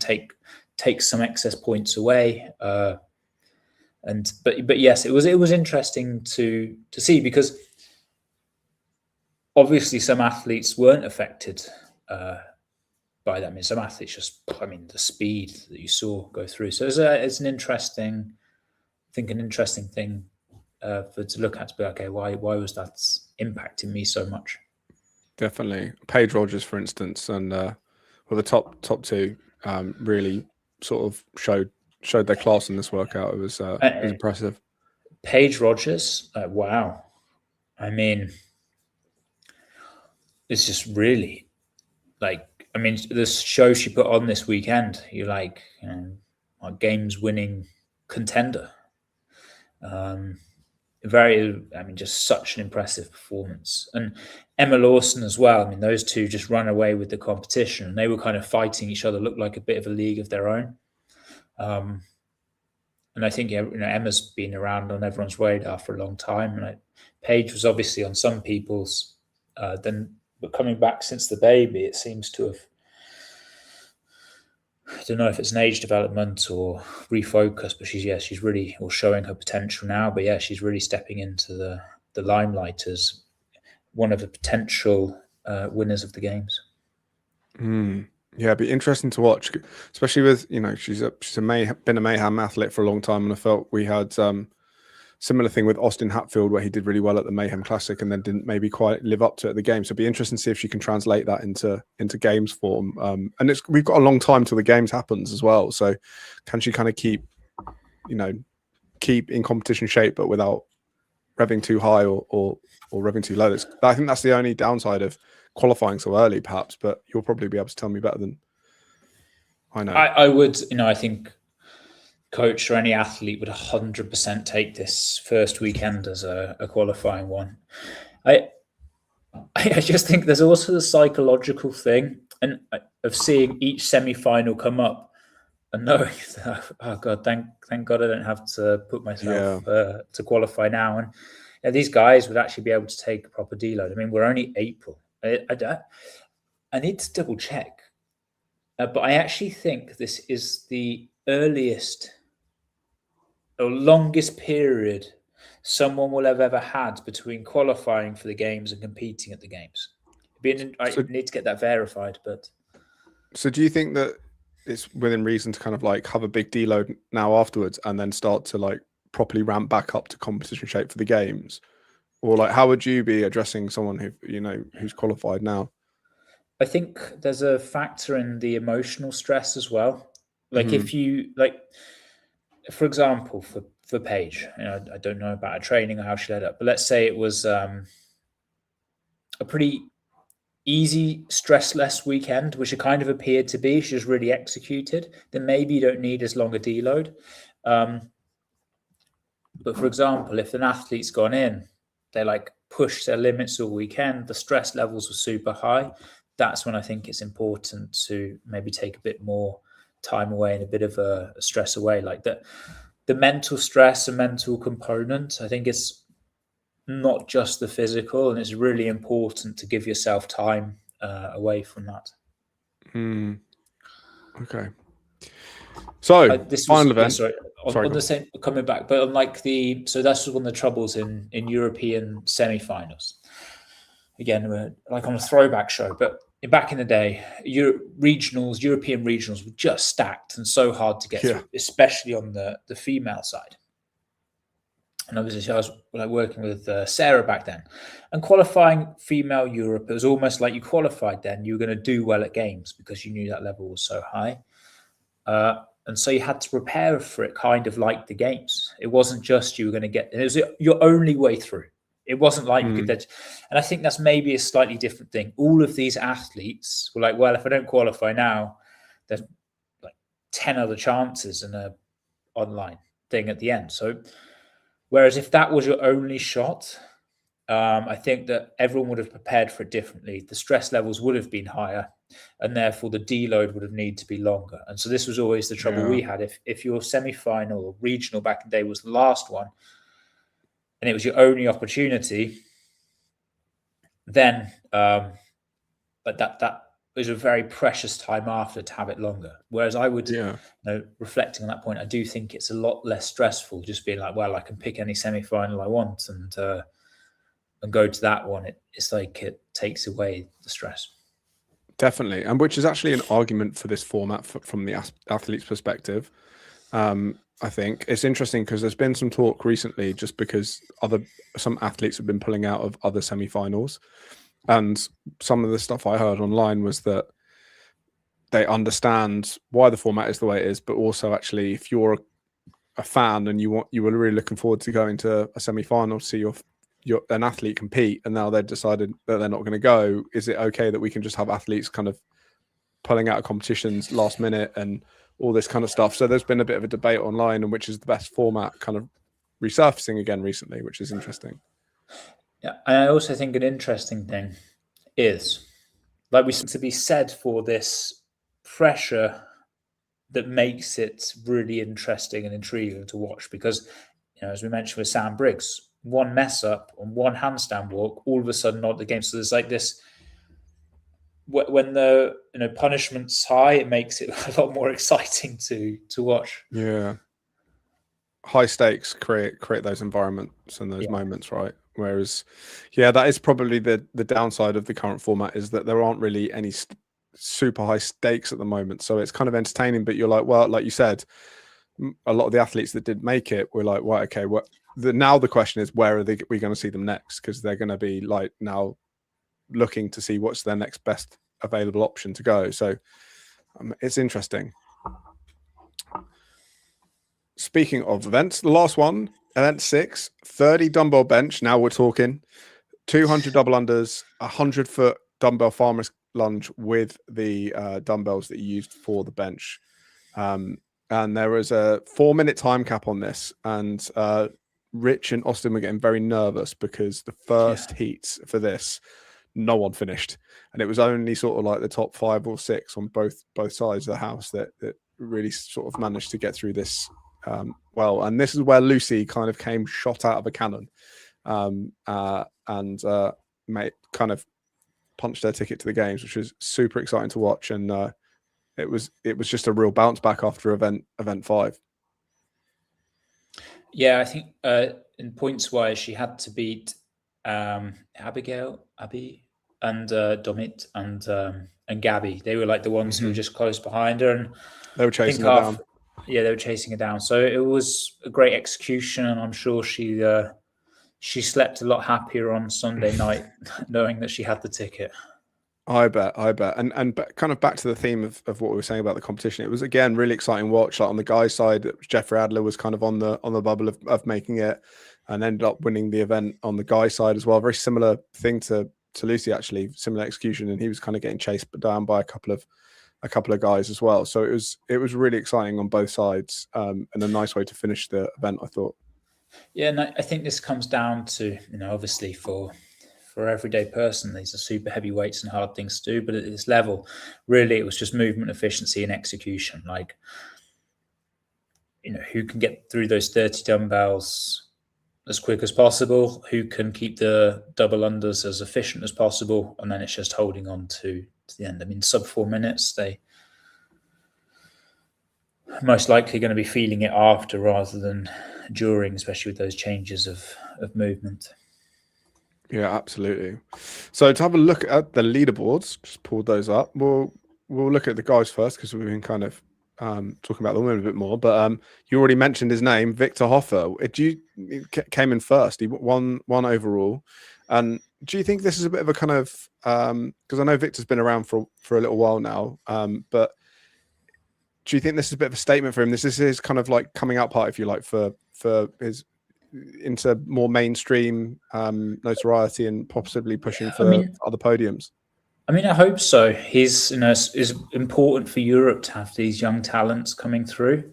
S3: take some excess points away. But yes, it was interesting to see, because obviously some athletes weren't affected by that. I mean, some athletes the speed that you saw go through. So it's an interesting thing to look at, to be like, okay, why was that impacting me so much?
S2: Definitely. Paige Rogers, for instance, and the top 2 really sort of showed their class in this workout. It was impressive.
S3: Paige Rogers, wow. I mean, it's just really this show she put on this weekend, you're like, a games winning contender. Just such an impressive performance. And Emma Lawson as well. I mean, those two just run away with the competition, and they were kind of fighting each other, looked like a bit of a league of their own. And I think Emma's been around on everyone's radar for a long time, and Paige was obviously on some people's. But coming back since the baby, it seems to have. I don't know if it's an age development or refocus, but she's really showing her potential now. But yeah, she's really stepping into the limelight as one of the potential winners of the games.
S2: Yeah, it'd be interesting to watch, especially with she's been a Mayhem athlete for a long time, and I felt we had similar thing with Austin Hatfield, where he did really well at the Mayhem Classic and then didn't maybe quite live up to it at the game. So it'd be interesting to see if she can translate that into games form. And we've got a long time till the games happens as well. So can she kind of keep in competition shape, but without revving too high or revving too low? I think that's the only downside of qualifying so early, perhaps. But you'll probably be able to tell me better than I know.
S3: I would, I think coach or any athlete would 100% take this first weekend as a qualifying one. I just think there's also the psychological thing of seeing each semi-final come up and knowing that, oh God, thank God I don't have to put myself to qualify now. And these guys would actually be able to take a proper deload. I mean, we're only April. I need to double check, but I actually think this is the earliest or longest period someone will have ever had between qualifying for the games and competing at the games. I need to get that verified, but.
S2: So do you think that it's within reason to kind of like have a big deload now afterwards and then start to like properly ramp back up to competition shape for the games? Or like, how would you be addressing someone who's qualified now? I
S3: think there's a factor in the emotional stress as well. Like if you for example, for Paige, I don't know about her training or how she led up, but let's say it was a pretty easy, stressless weekend, which it kind of appeared to be. She just really executed. Then maybe you don't need as long a deload. But for example, if an athlete's gone in, they push their limits all weekend, the stress levels were super high. That's when I think it's important to maybe take a bit more time away and a bit of a stress away. Like the mental stress and mental component, I think it's not just the physical, and it's really important to give yourself time away from that.
S2: Okay. So this final event.
S3: Sorry, on the same coming back, but so that's one of the troubles in European semi-finals. Again, we're like on a throwback show, but back in the day, European regionals were just stacked and so hard to get through, especially on the female side. And obviously, I was working with Sarah back then, and qualifying female Europe, it was almost like you qualified then, you were going to do well at games because you knew that level was so high. And so you had to prepare for it kind of like the games. It wasn't just you were going to get, it was your only way through. It wasn't like you could, and I think that's maybe a slightly different thing. All of these athletes were like, well, if I don't qualify now, there's 10 other chances and a online thing at the end. So, whereas if that was your only shot, I think that everyone would have prepared for it differently. The stress levels would have been higher, and therefore the deload would have needed to be longer. And so this was always the trouble we had. If your semi-final or regional back in the day was the last one, and it was your only opportunity, then but that was a very precious time after to have it longer. Whereas I would, reflecting on that point, I do think it's a lot less stressful just being like, well, I can pick any semi-final I want and go to that one. It's like it takes away the stress.
S2: Definitely, and which is actually an argument for this format from the athlete's perspective. I think it's interesting because there's been some talk recently just because some athletes have been pulling out of other semi-finals, and some of the stuff I heard online was that they understand why the format is the way it is, but also actually if you're a fan and you were really looking forward to going to a semi-final to see an athlete compete, and now they've decided that they're not going to go, is it okay that we can just have athletes kind of pulling out of competitions last minute and all this kind of stuff? So there's been a bit of a debate online on which is the best format kind of resurfacing again recently, which is interesting.
S3: Yeah, and I also think an interesting thing is, like we seem to be said for this pressure that makes it really interesting and intriguing to watch because, as we mentioned with Sam Briggs, one mess up on one handstand walk, all of a sudden not the game. So there's like this, when the punishment's high, it makes it a lot more exciting to watch.
S2: Yeah. High stakes create those environments and those moments, right? Whereas, that is probably the downside of the current format is that there aren't really any super high stakes at the moment. So it's kind of entertaining, but you're like, well, like you said, a lot of the athletes that did make it were like, well, okay, now the question is, where are we going to see them next? Because they're going to be like now looking to see what's their next best available option to go. So it's interesting. Speaking of events, the last one, event 6, 30 dumbbell bench. Now we're talking 200 double unders, 100-foot dumbbell farmer's lunge with the dumbbells that you used for the bench. And there was a 4-minute time cap on this. And Rich and Austin were getting very nervous because the first heats for this, no one finished. And it was only sort of like the top 5 or 6 on both sides of the house that really sort of managed to get through this well. And this is where Lucy kind of came shot out of a cannon and kind of punched their ticket to the games, which was super exciting to watch. And it was just a real bounce back after event 5.
S3: Yeah, I think in points wise, she had to beat Abby, and Domit and Gabby. They were like the ones who were just close behind her, and
S2: they were chasing her down.
S3: Yeah, they were chasing her down. So it was a great execution, and I'm sure she slept a lot happier on Sunday night, knowing that she had the ticket.
S2: I bet. And kind of back to the theme of what we were saying about the competition, it was again really exciting watch. Like on the guys' side, Jeffrey Adler was kind of on the bubble of making it, and ended up winning the event on the guys' side as well. Very similar thing to Lucy, actually, similar execution, and he was kind of getting chased down by a couple of guys as well. So it was really exciting on both sides, and a nice way to finish the event, I thought.
S3: Yeah, and I think this comes down to, obviously for everyday person, these are super heavy weights and hard things to do. But at this level, really, it was just movement efficiency and execution. Like, who can get through those 30 dumbbells as quick as possible, who can keep the double unders as efficient as possible, and then it's just holding on to the end. I mean, sub 4 minutes, they most likely going to be feeling it after rather than during, especially with those changes of movement.
S2: Yeah, absolutely. So to have a look at the leaderboards, just pulled those up. We'll look at the guys first because we've been kind of talking about the women a bit more. But you already mentioned his name, Victor Hoffer. He came in first. He won overall. And do you think this is a bit of a kind of because I know Victor's been around for a little while now, but do you think this is a bit of a statement for him? This is his kind of like coming out party, if you like, for his into more mainstream notoriety and possibly pushing for other podiums?
S3: I mean, I hope so. He's, it's important for Europe to have these young talents coming through.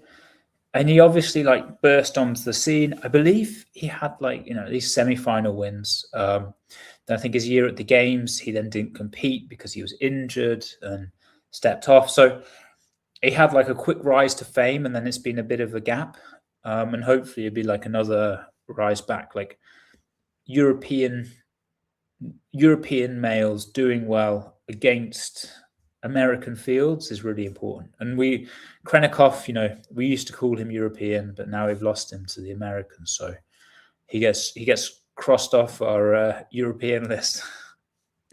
S3: And he obviously burst onto the scene. I believe he had these semi-final wins. Then I think his year at the games, he then didn't compete because he was injured and stepped off. So he had a quick rise to fame, and then it's been a bit of a gap. And hopefully it'll be another rise back. European males doing well against American fields is really important. And Krennikov, we used to call him European, but now we've lost him to the Americans. So he gets crossed off our European list.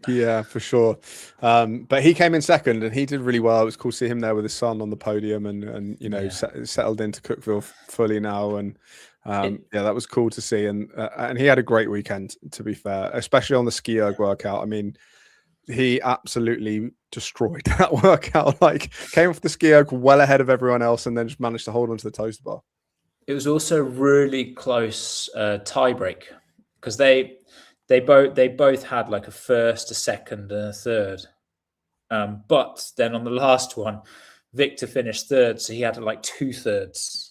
S2: Yeah, for sure. But he came in second and he did really well. It was cool to see him there with his son on the podium and settled into Cookeville fully now. And that was cool to see. And he had a great weekend, to be fair, especially on the ski erg workout. I mean, he absolutely destroyed that workout. Came off the ski erg well ahead of everyone else and then just managed to hold onto the toaster bar. It
S3: was also really close tie break because they both had a first, a second, and a third. But then on the last one, Victor finished third, so he had 2/3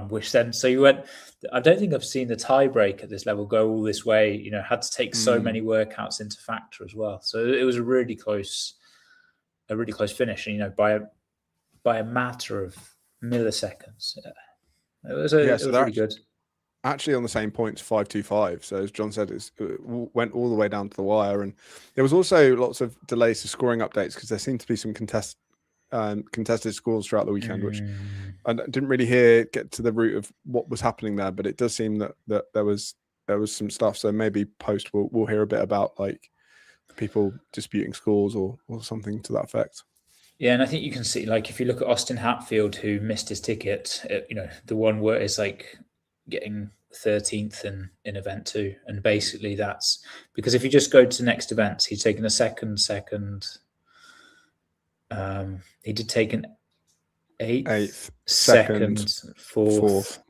S3: which then so you went. I don't think I've seen the tiebreak at this level go all this way. You know, had to take so many workouts into factor as well. So it was a really close finish. And, you know, by a matter of milliseconds. Yeah. It was really good.
S2: Actually, on the same points, 5-2-5. So as John said, it went all the way down to the wire, and there was also lots of delays to scoring updates because there seemed to be some contested scores throughout the weekend, which I didn't really get to the root of what was happening there. But it does seem that there was some stuff. So maybe post we'll hear a bit about like people disputing scores or something to that effect.
S3: Yeah, and I think you can see, like, if you look at Austin Hatfield, who missed his ticket, you know, the one where it's like getting 13th in event 2, and basically that's because if you just go to next events, he's taken a second. He did take an eighth, second, fourth.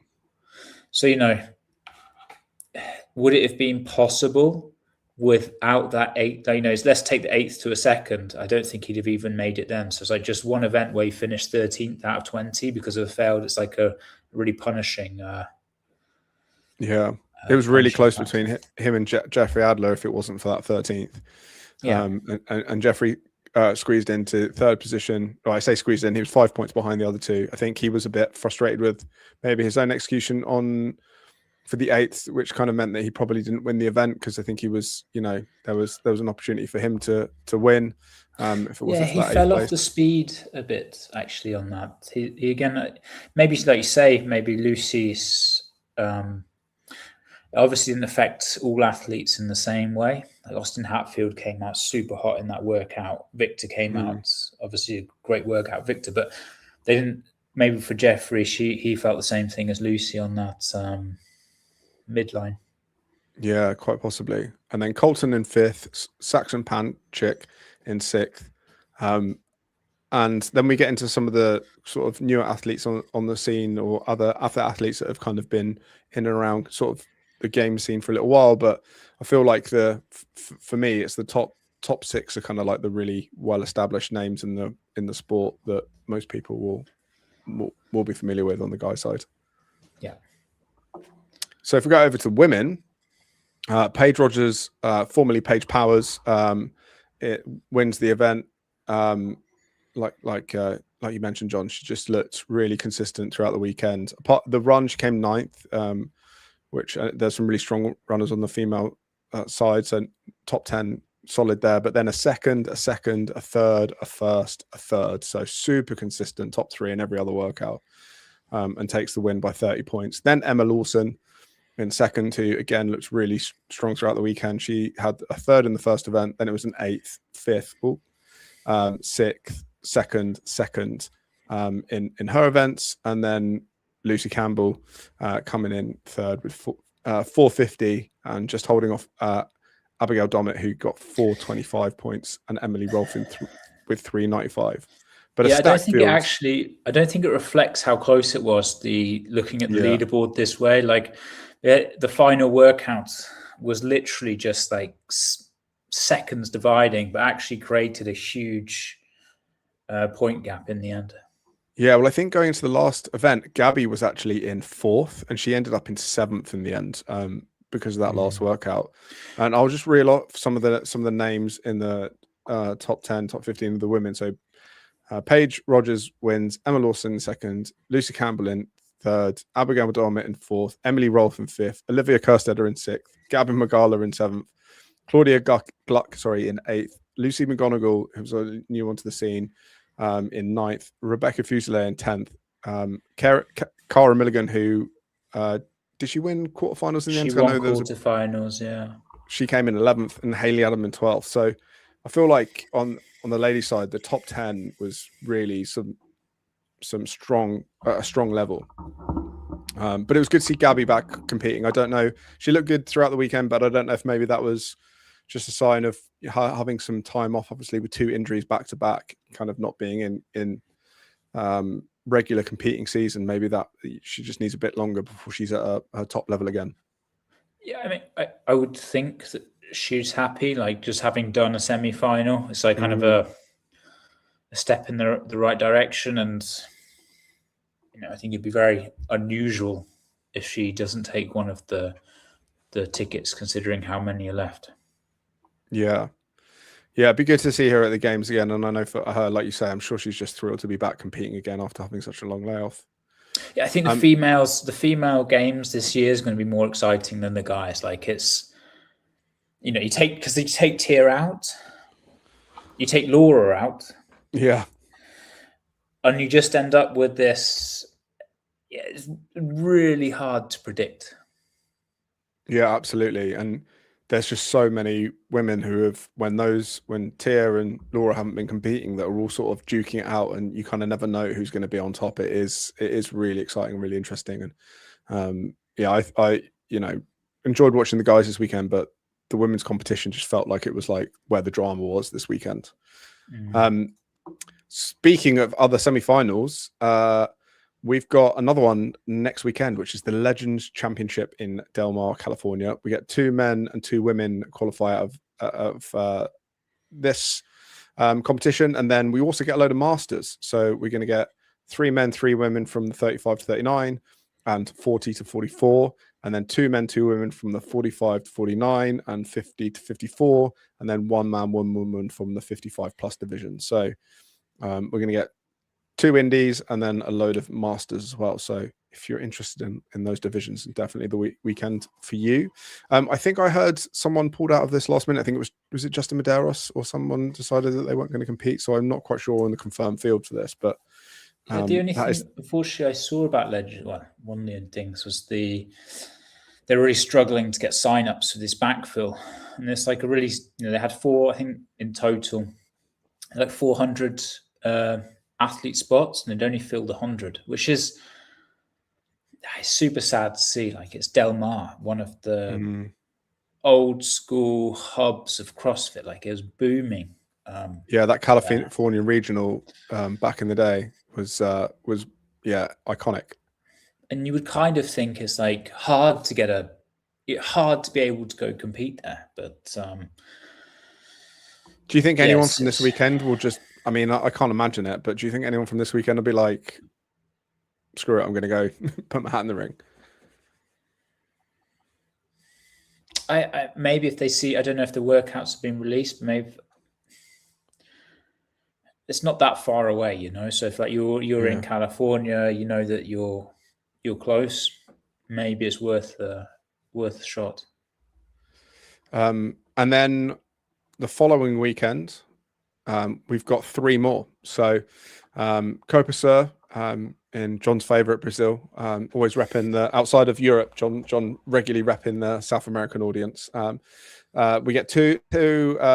S3: So, you know, would it have been possible without that 8th? You know, let's take the 8th to a second. I don't think he'd have even made it then. So it's like just one event where he finished 13th out of 20 because of a failed. It's like a really punishing.
S2: Yeah, it was really close between him and Jeffrey Adler if it wasn't for that 13th.
S3: Yeah.
S2: And Jeffrey squeezed into 3rd position. Well, I say squeezed in. He was 5 points behind the other 2. I think he was a bit frustrated with maybe his own execution for the 8th, which kind of meant that he probably didn't win the event because I think he was, you know, there was an opportunity for him to win. If it wasn't
S3: he fell off the speed a bit actually on that. He again, maybe like you say, maybe Lucy's. Obviously didn't affect all athletes in the same way. Like Austin Hatfield came out super hot in that workout. Victor came out, obviously a great workout, Victor, but they didn't. Maybe for Jeffrey, he felt the same thing as Lucy on that midline.
S2: Yeah, quite possibly. And then Colton in 5th, Saxon Panchik in 6th. And then we get into some of the sort of newer athletes on the scene or other athletes that have kind of been in and around sort of the game scene for a little while. But I feel like for me, it's the top 6 are kind of like the really well-established names in the sport that most people will be familiar with on the guy side.
S3: Yeah.
S2: So if we go over to women, Paige Rogers, formerly Paige Powers, it wins the event. Like you mentioned, John, she just looked really consistent throughout the weekend. Apart the run, she came 9th, which there's some really strong runners on the female side. So top 10 solid there, but then a second, a third, a first, a third. So super consistent, top 3 in every other workout, and takes the win by 30 points. Then Emma Lawson in 2nd, who again looks really strong throughout the weekend. She had a 3rd in the first event, then it was an 8th, 5th, 6th, 2nd in her events, and then Lucy Campbell coming in 3rd with 450 and just holding off Abigail Dommett, who got 425 points, and Emily Rolfing with 395. But
S3: yeah, I don't think it reflects how close it was. Looking at the leaderboard this way, like the final workout was literally just like seconds dividing, but actually created a huge point gap in the end.
S2: Yeah, well, I think going into the last event, Gabby was actually in 4th, and she ended up in 7th in the end because of that last workout. And I'll just reel off some of the names in the top 10, top 15 of the women. So Paige Rogers wins, Emma Lawson in 2nd, Lucy Campbell in 3rd, Abigail Dommett in 4th, Emily Rolfe in 5th, Olivia Kerstetter in 6th, Gabby Magala in 7th, Claudia Gluck in 8th, Lucy McGonigal, who's a new one to the scene, in 9th, Rebecca Fuselier in 10th, Cara Milligan, who did she win quarterfinals in the end?
S3: She won quarterfinals, yeah.
S2: She came in 11th, and Hayley Adam in 12th. So I feel like on the ladies' side, the top 10 was really some strong a strong level. But it was good to see Gabby back competing. I don't know, she looked good throughout the weekend, but I don't know if maybe that was just a sign of having some time off, obviously with 2 injuries back to back, kind of not being in regular competing season. Maybe that she just needs a bit longer before she's at her top level again.
S3: Yeah, I mean, I would think that she's happy, like just having done a semi-final. It's like kind of a step in the right direction, and I think it'd be very unusual if she doesn't take one of the tickets, considering how many are left.
S2: Yeah. Yeah, it'd be good to see her at the games again. And I know for her, like you say, I'm sure she's just thrilled to be back competing again after having such a long layoff.
S3: Yeah, I think the female games this year is going to be more exciting than the guys. Like it's, you take Tia out, you take Laura out,
S2: Yeah.
S3: and you just end up with this. Yeah, it's really hard to predict.
S2: Yeah, absolutely. And there's just so many women who have, when Tia and Laura haven't been competing, that are all sort of duking it out, and you kind of never know who's going to be on top. It is really exciting, really interesting. And I enjoyed watching the guys this weekend, but the women's competition just felt like it was like where the drama was this weekend. Speaking of other semi-finals, we've got another one next weekend, which is the Legends Championship in Del Mar, California. We get 2 men and 2 women qualify out of this competition. And then we also get a load of masters. So we're going to get 3 men, 3 women from the 35 to 39 and 40 to 44. And then 2 men, 2 women from the 45 to 49 and 50 to 54. And then 1 man, 1 woman from the 55 plus division. So we're going to get 2 indies and then a load of masters as well. So if you're interested in those divisions, definitely the weekend for you. I think I heard someone pulled out of this last minute. I think it was it Justin Medeiros or someone decided that they weren't going to compete. So I'm not quite sure on the confirmed field for this, but
S3: the only thing, unfortunately, I saw about Legends, one of the things was they're really struggling to get signups for this backfill, and it's like a really, they had 4, I think in total, like 400 athlete spots, and they'd only filled 100, which is super sad to see. Like, it's Del Mar, one of the old school hubs of CrossFit. Like, it was booming.
S2: That California regional back in the day was iconic.
S3: And you would kind of think it's like hard to be able to go compete there. But
S2: do you think anyone from this weekend will just? I mean, I can't imagine it, but do you think anyone from this weekend will be like, "Screw it, I'm going to go put my hat in the ring"?
S3: I maybe if they see, I don't know if the workouts have been released, but maybe it's not that far away, So if like you're in California, that you're close, maybe it's worth a shot.
S2: And then the following weekend, we've got 3 more. So Copa in John's favorite, Brazil, always repping the outside of Europe. John regularly repping the South American audience. We get two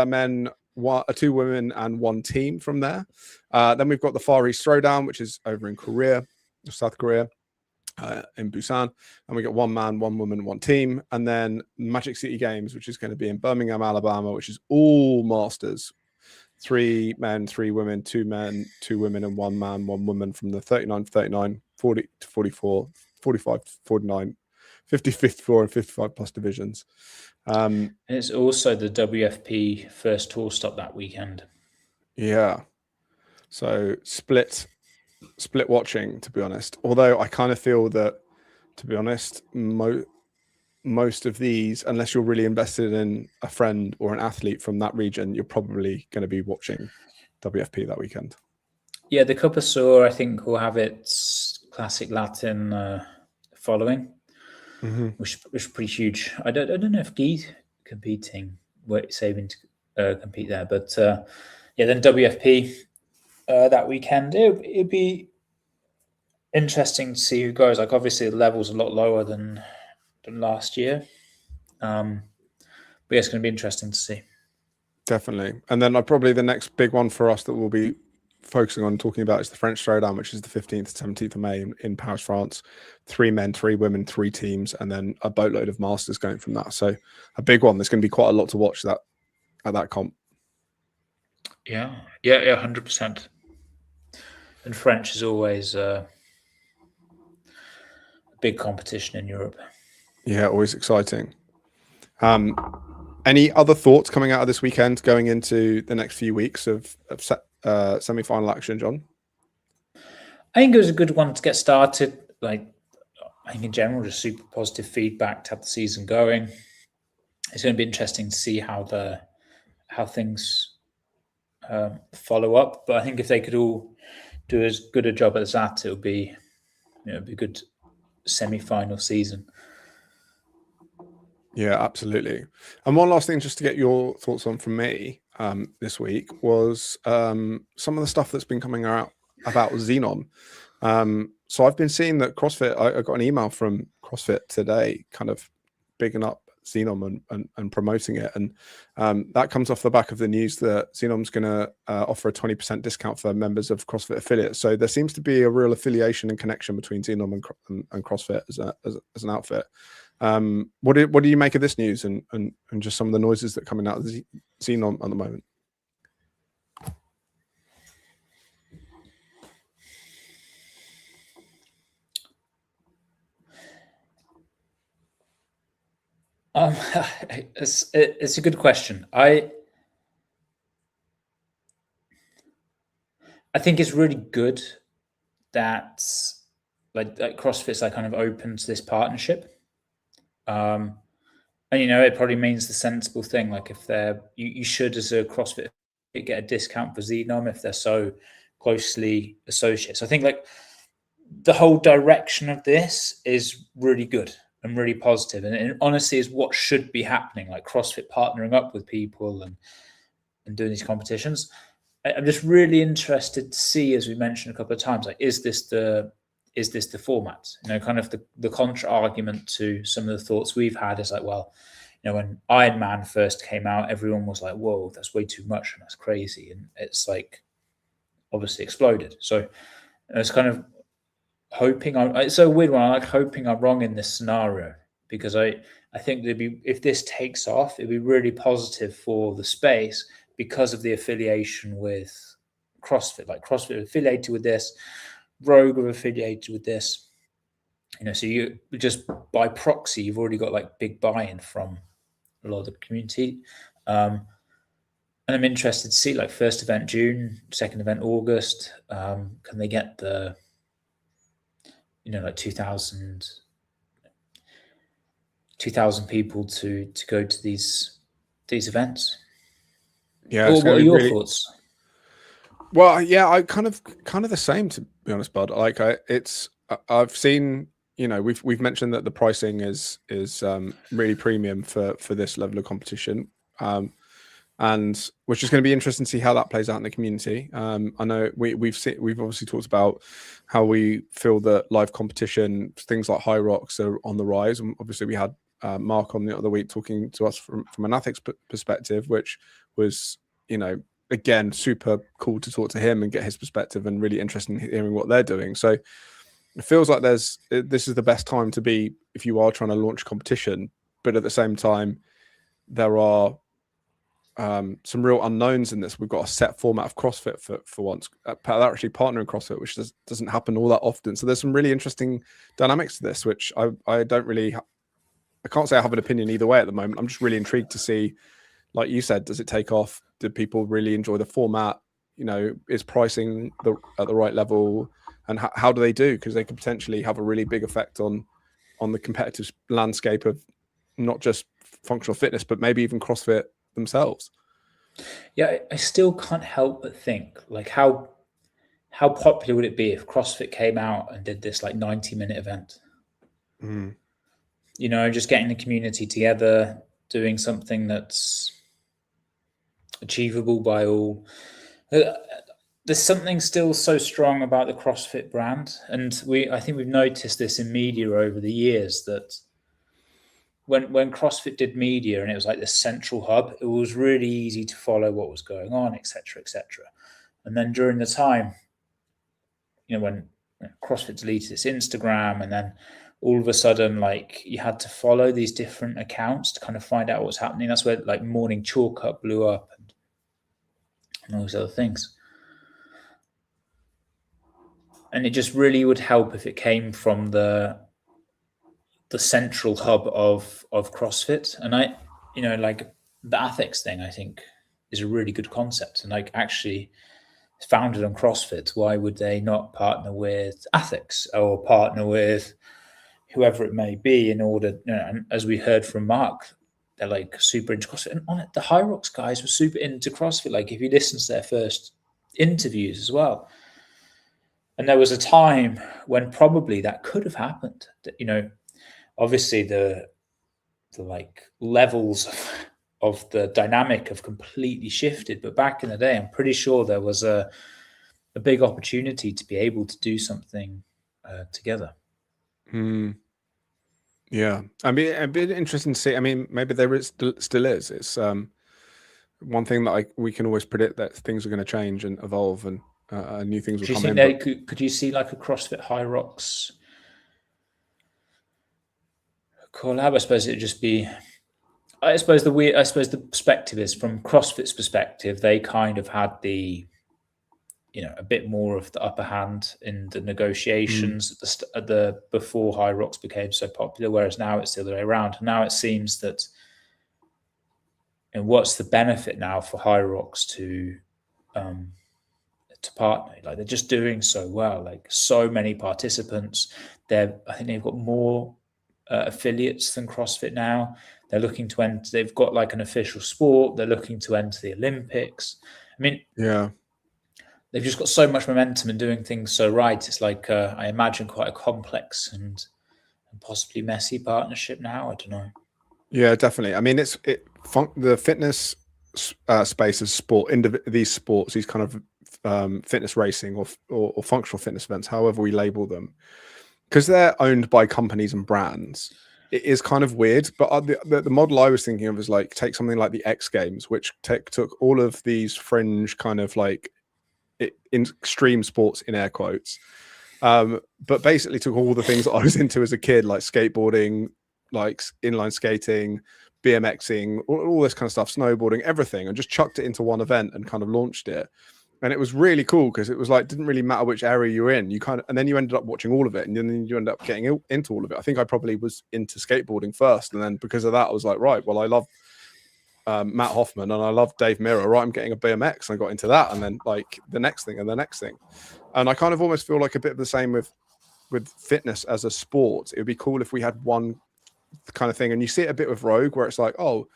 S2: men, 2 women, and 1 team from there. Then we've got the Far East Throwdown, which is over in South Korea. In Busan, and we got 1 man, 1 woman, 1 team. And then Magic City Games, which is going to be in Birmingham, Alabama, which is all masters. 3 men, 3 women, 2 men, 2 women, and 1 man, 1 woman from the 39 to 39, 40 to 44, 45 to 49, 50 to 54, and 55 plus divisions.
S3: And it's also the WFP first tour stop that weekend.
S2: Yeah. So split watching, to be honest. Although I kind of feel that, to be honest, most of these, unless you're really invested in a friend or an athlete from that region, you're probably going to be watching WFP that weekend.
S3: Yeah, the Copa Sur, I think, will have its classic Latin following, which is pretty huge. I don't know if Guy's competing, saving to compete there, but then WFP that weekend, it'd be interesting to see who goes. Like, obviously the level's a lot lower than last year, but it's going to be interesting to see.
S2: Definitely. And then probably the next big one for us that we'll be focusing on talking about is the French Throwdown, which is the 15th to 17th of May in Paris, France. 3 men, 3 women, 3 teams, and then a boatload of masters going from that. So a big one. There's going to be quite a lot to watch at that comp.
S3: Yeah, 100%. And French is always a big competition in Europe.
S2: Yeah, always exciting. Any other thoughts coming out of this weekend going into the next few weeks of semi-final action, John?
S3: I think it was a good one to get started. Like, I think in general, just super positive feedback to have the season going. It's going to be interesting to see how things follow up. But I think if they could all do as good a job as that, it'll be a good semi-final season.
S2: Yeah, absolutely. And one last thing, just to get your thoughts on from me this week, was some of the stuff that's been coming out about Xenon. So I've been seeing that CrossFit, I got an email from CrossFit today, kind of bigging up Xenon and promoting it. And that comes off the back of the news that Xenon's going to offer a 20% discount for members of CrossFit affiliates. So there seems to be a real affiliation and connection between Xenon and CrossFit as an outfit. What do you make of this news and just some of the noises that are coming out of Xenon at the moment?
S3: It's a good question. I think it's really good that like CrossFit's like kind of open to this partnership. And it probably means the sensible thing. Like if you should as a CrossFit get a discount for Xenon if they're so closely associated. So I think like the whole direction of this is really good and really positive, and it honestly is what should be happening. Like CrossFit partnering up with people and doing these competitions. I'm just really interested to see, as we mentioned a couple of times, like is this the format? Kind of the contra argument to some of the thoughts we've had is like, well, when Ironman first came out, everyone was like, whoa, that's way too much and that's crazy, and it's like obviously exploded. So it's kind of hoping it's so weird one. I like hoping I'm wrong in this scenario, because I think if this takes off, it'd be really positive for the space because of the affiliation with CrossFit. Like CrossFit affiliated with this, Rogue are affiliated with this, so you just by proxy, you've already got like big buy-in from a lot of the community. And I'm interested to see like first event June, second event August. Can they get the like 2,000 people to go to these events?
S2: Yeah.
S3: What are your thoughts?
S2: Well, yeah, I kind of the same, to be honest, bud. Like I've seen, we've mentioned that the pricing is really premium for this level of competition. And which is going to be interesting to see how that plays out in the community. I know we've obviously talked about how we feel that live competition, things like High Rocks, are on the rise. And obviously we had Mark on the other week talking to us from an ethics perspective, which was, again, super cool to talk to him and get his perspective, and really interesting hearing what they're doing. So it feels like this is the best time to be if you are trying to launch competition, but at the same time, there are some real unknowns in this. We've got a set format of CrossFit for once. They're actually partnering CrossFit, which doesn't happen all that often. So there's some really interesting dynamics to this, which I don't really, I can't say I have an opinion either way at the moment. I'm just really intrigued to see, like you said, does it take off? Do people really enjoy the format? Is pricing at the right level? And how do they do? Because they could potentially have a really big effect on the competitive landscape of not just functional fitness, but maybe even CrossFit themselves.
S3: Yeah, I still can't help but think, like, how popular would it be if CrossFit came out and did this like 90-minute event? Just getting the community together, doing something that's achievable by all. There's something still so strong about the CrossFit brand, and I think we've noticed this in media over the years, that when CrossFit did media and it was like this central hub, it was really easy to follow what was going on, etc., etc. And then during the time, when CrossFit deleted its Instagram, and then all of a sudden, like, you had to follow these different accounts to kind of find out what's happening. That's where like Morning Chalk Up blew up and all those other things. And it just really would help if it came from the central hub of CrossFit. And like the ethics thing, I think, is a really good concept. And like actually it's founded on CrossFit. Why would they not partner with Athics or partner with whoever it may be in order, and as we heard from Mark, they're like super into CrossFit. And on it, the Hyrox guys were super into CrossFit. Like if you listen to their first interviews as well. And there was a time when probably that could have happened. Obviously the like levels of the dynamic have completely shifted. But back in the day, I'm pretty sure there was a big opportunity to be able to do something together.
S2: Yeah, I mean, it'd be interesting to see. I mean, maybe there is still is. It's one thing that we can always predict that things are going to change and evolve, and new things will come in.
S3: Do you think could you see like a CrossFit Hyrox collab? I suppose it'd just be. I suppose the perspective is from CrossFit's perspective, they kind of had the, a bit more of the upper hand in the negotiations at the before Hyrox became so popular, whereas now it's the other way around. Now it seems that, and what's the benefit now for Hyrox to partner? Like they're just doing so well, like so many participants. I think they've got more affiliates than CrossFit now. They're looking to enter. They've got like an official sport. They're looking to enter the Olympics. I mean,
S2: yeah.
S3: They've just got so much momentum and doing things so right. It's like, I imagine, quite a complex and possibly messy partnership now. I don't know.
S2: Yeah, definitely. I mean, the fitness space of sport, these sports, these kind of fitness racing or functional fitness events, however we label them, because they're owned by companies and brands, it is kind of weird. But the model I was thinking of is like take something like the X Games, which took all of these fringe kind of like in extreme sports in air quotes, but basically took all the things that I was into as a kid, like skateboarding, like inline skating, BMXing, all this kind of stuff, snowboarding, everything, and just chucked it into one event and kind of launched it. And it was really cool because it was like, didn't really matter which area you're in. And then you ended up watching all of it, and then you end up getting into all of it. I think I probably was into skateboarding first, and then because of that, I was like, right, well, I love Matt Hoffman and I love Dave Mirra, right? I'm getting a BMX, and I got into that, and then like the next thing and the next thing. And I kind of almost feel like a bit of the same with fitness as a sport. It would be cool if we had one kind of thing, and you see it a bit with Rogue, where it's like, oh,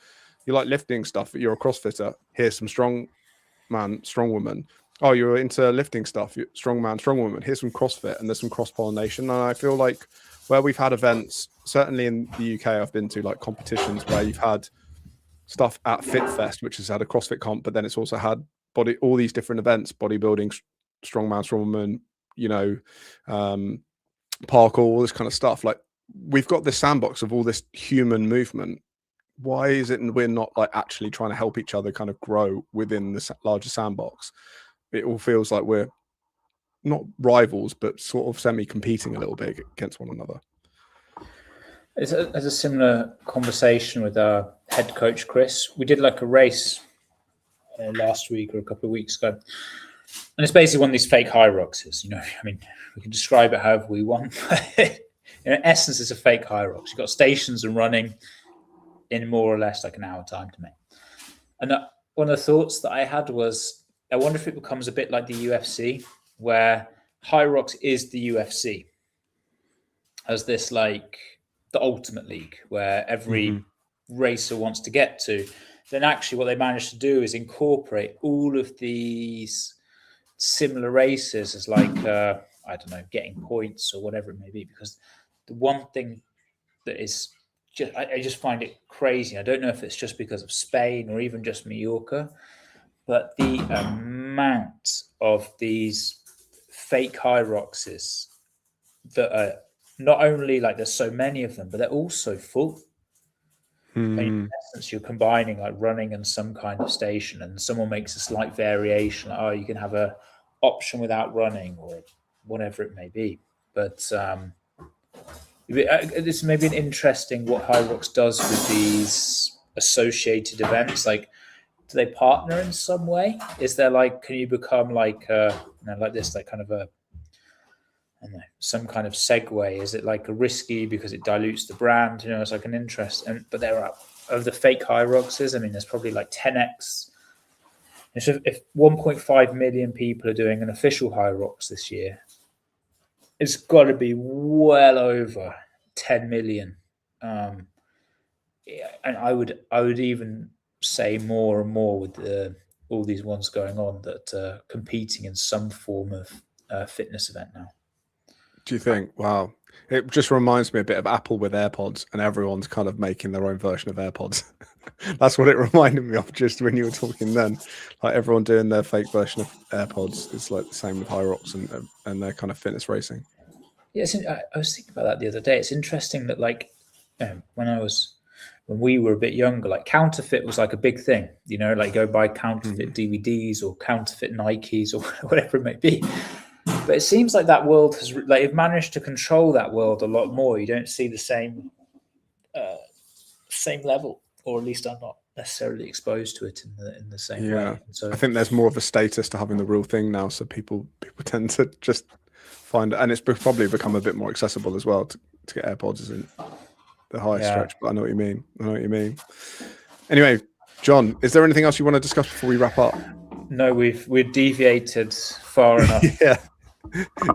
S2: you like lifting stuff, you're a CrossFitter, here's some strong man, strong woman. Oh, you're into lifting stuff, strong man, strong woman, here's some CrossFit, and there's some cross-pollination. And I feel like where we've had events, certainly in the UK, I've been to like competitions where you've had stuff at FitFest, which has had a CrossFit comp, but then it's also had all these different events, bodybuilding, strongman, strongwoman, parkour, all this kind of stuff. Like we've got this sandbox of all this human movement. Why is it we're not like actually trying to help each other kind of grow within the larger sandbox? It all feels like we're not rivals, but sort of semi-competing a little bit against one another.
S3: It's a similar conversation with our head coach, Chris. We did like a race last week or a couple of weeks ago. And it's basically one of these fake Hyroxes. I mean, we can describe it however we want. In essence, it's a fake Hyrox. You've got stations and running in more or less like an hour time to make. And one of the thoughts that I had was, I wonder if it becomes a bit like the UFC, where Hyrox is the UFC. As this like the ultimate league where every racer wants to get to, then actually what they managed to do is incorporate all of these similar races as like, I don't know, getting points or whatever it may be. Because the one thing that is just, I just find it crazy. I don't know if it's just because of Spain or even just Mallorca, but the amount of these fake Hyroxes that are not only like there's so many of them, but they're also full. In essence, you're combining like running and some kind of station, and someone makes a slight variation. Like, oh, you can have a option without running or whatever it may be. But this may be an interesting what Hyrox does with these associated events. Like, do they partner in some way? Is there like, can you become like like this, like kind of a, I don't know, some kind of segue? Is it like a risky because it dilutes the brand? It's like an interest. But there are of the fake Hyroxes. I mean, there's probably like 10x And so if 1.5 million people are doing an official High Rocks this year, it's got to be well over 10 million. And I would even say more and more with all these ones going on that competing in some form of fitness event now.
S2: Do you think? Wow. It just reminds me a bit of Apple with AirPods, and everyone's kind of making their own version of AirPods. That's what it reminded me of just when you were talking then. Like everyone doing their fake version of AirPods. It's like the same with High Rocks and their kind of fitness racing.
S3: Yes, I was thinking about that the other day. It's interesting that like when we were a bit younger, like counterfeit was like a big thing, like go buy counterfeit DVDs or counterfeit Nikes or whatever it may be. But it seems like that world has they've managed to control that world a lot more. You don't see the same level, or at least I'm not necessarily exposed to it in the same way. So
S2: I think there's more of a status to having the real thing now, so people tend to just find it, and it's probably become a bit more accessible as well to get AirPods isn't the highest stretch, but I know what you mean. Anyway, John, is there anything else you want to discuss before we wrap up?
S3: No, we've deviated far enough.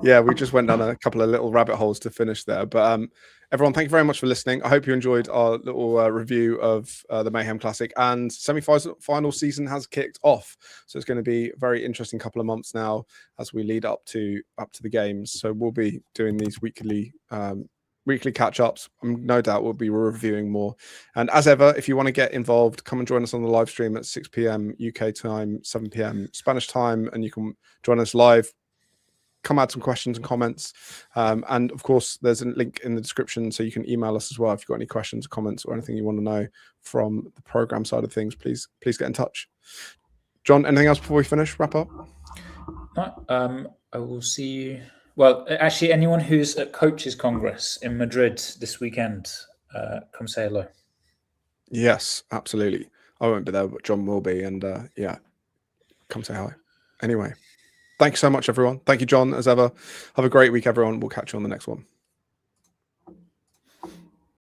S2: Yeah, we just went down a couple of little rabbit holes to finish there. But everyone, thank you very much for listening. I hope you enjoyed our little review of the Mayhem Classic, and semi-final season has kicked off. So it's going to be a very interesting couple of months now as we lead up to the games. So we'll be doing these weekly catch-ups. No doubt we'll be reviewing more. And as ever, if you want to get involved, come and join us on the live stream at 6 p.m. UK time, 7 p.m. Spanish time, and you can join us live. Come add some questions and comments. And of course, there's a link in the description so you can email us as well if you've got any questions, comments, or anything you want to know from the program side of things. Please get in touch. John, anything else before we finish? Wrap up?
S3: No, I will see you. Well, actually, anyone who's at Coaches Congress in Madrid this weekend, come say hello. Yes,
S2: absolutely. I won't be there, but John will be. And come say hi. Anyway, thank you so much, everyone. Thank you, John, as ever. Have a great week, everyone. We'll catch you on the next one.